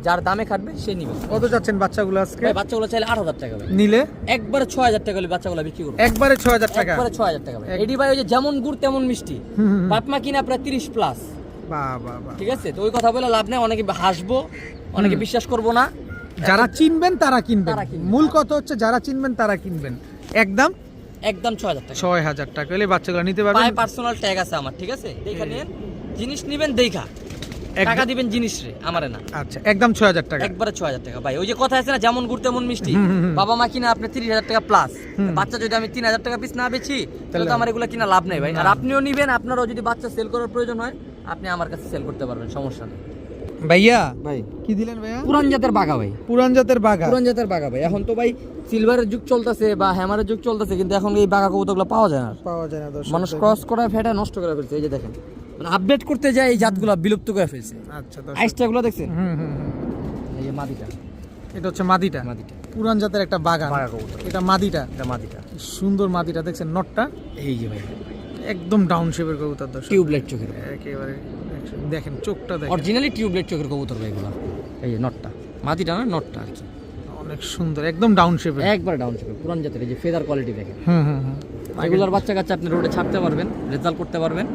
যার দামে খাটবে সে নিবে। কত যাচ্ছেন বাচ্চাগুলো আজকে? ভাই বাচ্চাগুলো চাইলে 8000 টাকা ভাই, নিলে একবারে 6000 টাকা হলে বাচ্চাগুলো বিক্রি করবো। একবারে 6000 টাকা। একবারে 6000 টাকা ভাই। এডি ভাই ওই যে যেমন গুড় তেমন মিষ্টি, বাপ মা কিনা প্রায় 30+। বাহ বাহ বাহ। ঠিক আছে, তো ওই কথা বলে লাভ নেই। অনেকে হাসবো, অনেকে বিশ্বাস করবো না। যারা চিনবেন তারা কিনবেন। তারা কিনবেন। মূল কথা হচ্ছে যারা চিনবেন তারা কিনবেন। একদম একদম 6000 টাকা। 6000 টাকা হলে বাচ্চাগুলো নিতে পারবেন। পায়ে পার্সোনাল ট্যাগ আছে আমার, ঠিক আছে? দেখা নিন, জিনিস নিবেন দেখা, টাকা দিবেন জিনিস রে, আমারে না। আচ্ছা, একদম 6000 টাকা। একবারে 6000 টাকা ভাই। ওই যে কথা আছে না, যেমন গুড় তেমন মিষ্টি। বাবা মা কিনা আপনি 30000 টাকা প্লাস, বাচ্চা যদি আমি 3000 টাকা পিস না বেচি তাহলে তো আমার এগুলো কিনা লাভ নেই ভাই। আর আপনিও নিবেন, আপনারও যদি বাচ্চা সেল করার প্রয়োজন হয় আপনি আমার কাছে সেল করতে পারবেন, সমস্যা নেই। ভাইয়া ভাই কি দিলেন ভাইয়া? পুরান জাতের বাঘা ভাই, পুরান জাতের বাঘা। পুরান জাতের বাঘা ভাই। এখন তো ভাই সিলভারের যুগ চলতেছে বা হ্যামারের যুগ চলতেছে, কিন্তু এখন এই বাঘা কবুতরগুলো পাওয়া যায় না। পাওয়া যায় না দর্শক। মানুষ ক্রস করা ফেটা নষ্ট করে ফেলছে। এই যে দেখেন, মানে আপডেট করতে যায় এই জাতগুলো বিলুপ্ত করে ফেলছে। আচ্ছা দর্শক। আইসটাগুলো দেখছেন? হুম হুম হুম। এই যে মাদিটা, এটা হচ্ছে মাদিটা। মাদিটা পুরান জাতের একটা বাঘা। বাঘা কবুতর, এটা মাদিটা। এটা মাদিটা। কি সুন্দর মাদিটা দেখছেন, নটটা এই যে ভাই একদম ডাউন শেপের কবুতর দর্শক। টিউবলাইট চোখের, একেবারে দেখেন চোখটা দেখেন, অরিজিনালি টিউবলাইট চোখের কবুতর ভাই এগুলো। এই যে নটটা, মাদিটা না নটটা আর কি, অনেক সুন্দর, একদম ডাউন শেপের। একবার ডাউন চোখের পুরান জাতের। এই যে ফেদার কোয়ালিটি দেখেন। হুম হুম হুম। এগুলোর বাচ্চা কাচ্চা আপনি রোডে ছাড়তে পারবেন, রেজাল্ট করতে পারবেন।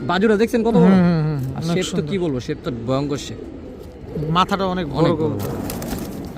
বাজুরা দেখছেন কত বড়, হুম হুম হুম, আর অনেক শেপ তো সুন্দর। কি বলবো, শেপ তো ভয়ঙ্কর শেপ, মাথাটা অনেক বড় অনেক বড়। কবুতর।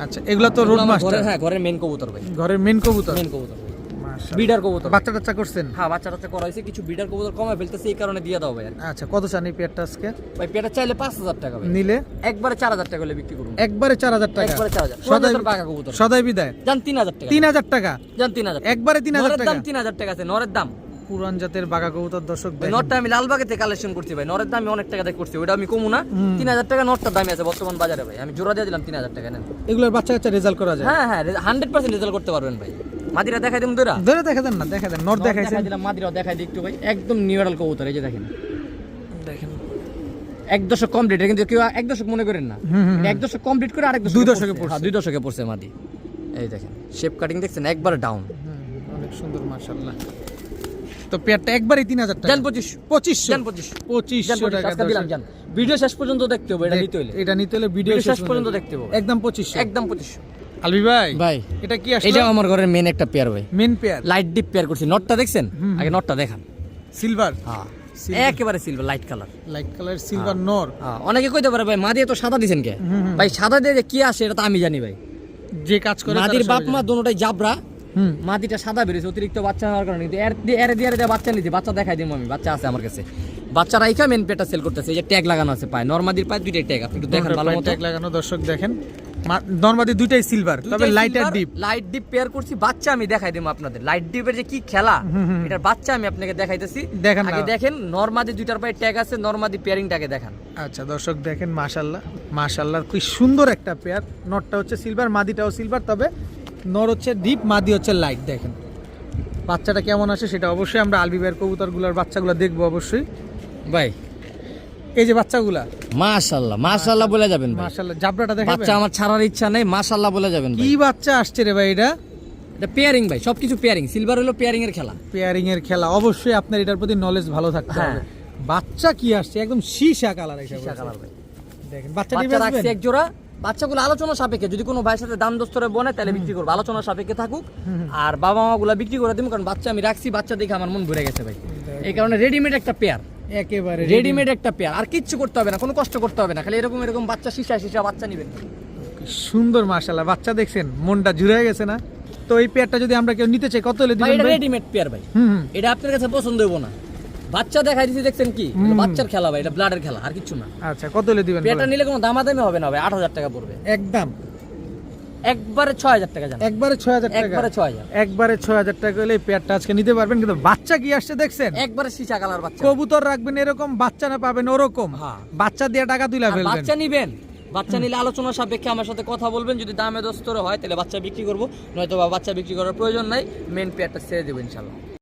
আচ্ছা এগুলা তো রোড এগুলো আমার মাস্টার, ঘরের, হ্যাঁ ঘরের মেন কবুতর ভাই, ঘরের মেন কবুতর। মেন কবুতর ভাই। মাশাআল্লাহ। বিডার কবুতর, বাচ্চা টাচ্চা করছেন? হ্যাঁ বাচ্চা টাচ্চা করাইছে, কিছু বিডার কবুতর কমায় ফেলতেছে, এই কারণে দিয়ে দাও ভাই আর কি। আচ্ছা কত চান এই পেয়ারটা আজকে? ভাই পেটা চাইলে 5,000 টাকা ভাই, নিলে একবারে 4,000 টাকা হলে বিক্রি করুন। একবারে 4000 টাকা। একবারে 4,000 সদাই বাঘা কবুতর সদাই বিদায় জান 3,000 টাকা, 3000 টাকা। জান 3,000 একবারে 3000 নরের টাকা। দাম 3,000 টাকা আছে, নরের দাম। পুরান জাতের বাঘা কবুতর দর্শক ওই দেখেন। নটটা আমি লালবাগে থেকে কালেকশন করছি ভাই, নরের দাম আমি অনেক টাকা দিয়ে করছি, ওটা আমি কমু না। হুম। 3,000 টাকা নটটার দামই আছে বর্তমান বাজারে ভাই, আমি জোড়া দিয়ে দিলাম 3,000 টাকা নেন। এগুলোর বাচ্চা কাচ্চা রেজাল্ট করা যায়? হ্যাঁ হ্যাঁ 100% রেজাল্ট করতে পারবেন ভাই। মাদিরা দেখাই দিম দুইটা, ধরে দেখা দেন না, দেখা দেন। নট দেখাইছেন? দেখাই দিলাম, মাদিরাও দেখাই দিই একটু ভাই। একদম নিউরাল কবুতর, এই যে দেখেন দেখেন 1 দশক কমপ্লিট, কিন্তু কেউ 1 দশক মনে করেন না, হুম, হুম, 1 দশক কমপ্লিট করে আরেক দশক 2 দশকে পড়ছে। হ্যাঁ 2 দশকে পড়ছে মাদি। এই দেখেন শেপ কাটিং দেখছেন, একবার ডাউন। অনেক সুন্দর মাশাআল্লাহ। তো পেয়ারটা একবারে 3000 টাকা। জান 25, 2500 জান 25, 2500 টাকা আজকে দিলাম জান। ভিডিও শেষ পর্যন্ত দেখতে হবে, এটা নিতে হইলে এটা নিতে হলে ভিডিও ভিডিও শেষ পর্যন্ত দেখতে হবে। একদম 2500। একদম 2500 আলবি ভাই ভাই। এটা কি আসলে? এটা আমার ঘরের মেন একটা পেয়ার ভাই, main pair light deep pair করছি। নটটা দেখছেন? আগে নটটা দেখান। সিলভার, হ্যাঁ Silver। একেবারে silver light colour. Light colour silver নর। অনেকে কইতে পারে ভাই মাদি তো সাদা দিছেন কে? ভাই সাদা দিয়ে যে কি আসে এটা তো আমি জানি ভাই। যে কাজ করে মাদির তারা বাপ সবাই মা জানে। দুটোটাই জাবরা, হুম। মাদিটা সাদা বেরিয়েছে অতিরিক্ত বাচ্চা হওয়ার কারণে, কিন্তু এর দিয়ে বাচ্চা নিতে, বাচ্চা দেখাই দিই আমি, বাচ্চা আছে আমার কাছে। বাচ্চা রাইখা মেন পেটা সেল করতেছে। এই যে ট্যাগ লাগানো আছে পায়, নরমাদির পায় দুইটাই ট্যাগ, আপনি একটু দেখেন ভালো মতো। ট্যাগ লাগানো দর্শক দেখেন। নরমাদি দুইটাই সিলভার, তবে লাইট আর ডিপ। লাইট ডিপ পেয়ার করছি। বাচ্চা আমি দেখাই দেবো আপনাদের, লাইট ডিপের যে কি খেলা, এটার বাচ্চা আমি আপনাকে দেখাইতেছি। দেখেন আগে না। দেখেন নরমাদি দুইটার পায়ে ট্যাগ আছে, নরমাদি পেয়ারিংটাকে দেখান। আচ্ছা দর্শক দেখেন মাশাআল্লাহ, মাশাআল্লাহ কি সুন্দর একটা পেয়ার। নটটা হচ্ছে সিলভার, মাদিটাও সিলভার, তবে নর হচ্ছে ডিপ, মাদি হচ্ছে লাইট। দেখেন বাচ্চাটা কেমন আছে সেটা অবশ্যই আমরা আলবি ভাইয়ের কবুতরগুলোর বাচ্চাগুলো দেখবো অবশ্যই। ভাই এই যে বাচ্চাগুলা মাশাআল্লাহ, মাশাআল্লাহ বলে যাবেন ভাই। মাশাআল্লাহ, জাবরাটা দেখাবেন? বাচ্চা আমার ছাড়ার ইচ্ছা নেই, মাশাআল্লাহ বলে যাবেন ভাই। কি বাচ্চা আসছে রে ভাই এটা? এটা পেয়ারিং ভাই, সবকিছু পেয়ারিং। সিলভার হলো পেয়ারিং এর খেলা। পেয়ারিং এর খেলা, অবশ্যই আপনার এটার প্রতি নলেজ ভালো থাকতে হ্যাঁ। হবে। বাচ্চা কি আসছে একদম সীসা কালার, সীসা কালার ভাই। দেখেন বাচ্চাটি বাচ্চা রাখছি বেচবেন? এক জোড়া। বাচ্চাগুলো আলোচনা সাপেক্ষে, যদি কোনো ভাইয়ের সাথে দাম দোস্তরে বনে তাহলে বিক্রি করবো, আলোচনা সাপেক্ষে থাকুক। আর বাবা মা গুলা বিক্রি করে দিব, কারণ বাচ্চা আমি রাখছি, বাচ্চা দেখে আমার মন ভরে গেছে ভাই। এই কারণে রেডিমেড একটা পেয়ার, একেবারে রেডিমেড একটা পেয়ার, আর কিচ্ছু করতে হবে না, কোনো কষ্ট করতে হবে না, খালি এরকম এরকম বাচ্চা সীসা বাচ্চা নিবেন। সুন্দর মাশাআল্লাহ, বাচ্চা দেখছেন মনটা জুড়ে গেছে না? তো এই পেয়ারটা যদি আমরা কেউ নিতে চাই কত হলে ভাই দিবেন এটা ভাই? রেডিমেড পেয়ার ভাই, হুম হুম। এটা আপনার কাছে পছন্দ হইব না। বাচ্চা দেখাই দিছি দেখছেন কি, এটা বাচ্চার খেলা ভাই, এটা ব্লাডের খেলা, আর কিছু না। আচ্ছা কত হলে দিবেন পেয়ারটা বলেন? নিলে কোনো দামাদামি হবে না ভাই, 8,000 টাকা পড়বে একদম একবারে 6,000 টাকা জান, একবারে 6000 টাকা। একবারে 6,000, একবারে 6000 টাকা হলে এই পেয়ারটা আজকে নিতে পারবেন। কিন্তু বাচ্চা কি আসছে দেখছেন? একবারে সীসা কালার বাচ্চা। কবুতর রাখবেন এরকম, বাচ্চা না পাবেন ওরকম। হ্যাঁ। বাচ্চা দিয়ে টাকা তুলে আর ফেলবেন। বাচ্চা নিবেন, বাচ্চা নিলে আলোচনা সাপেক্ষে আমার সাথে কথা বলবেন, যদি দামে দস্তরে হয় তাহলে বাচ্চা বিক্রি করবো, নয়তো বা বাচ্চা বিক্রি করার প্রয়োজন নাই, মেন পেয়ারটা ছেড়ে দেবো ইনশাল্লাহ।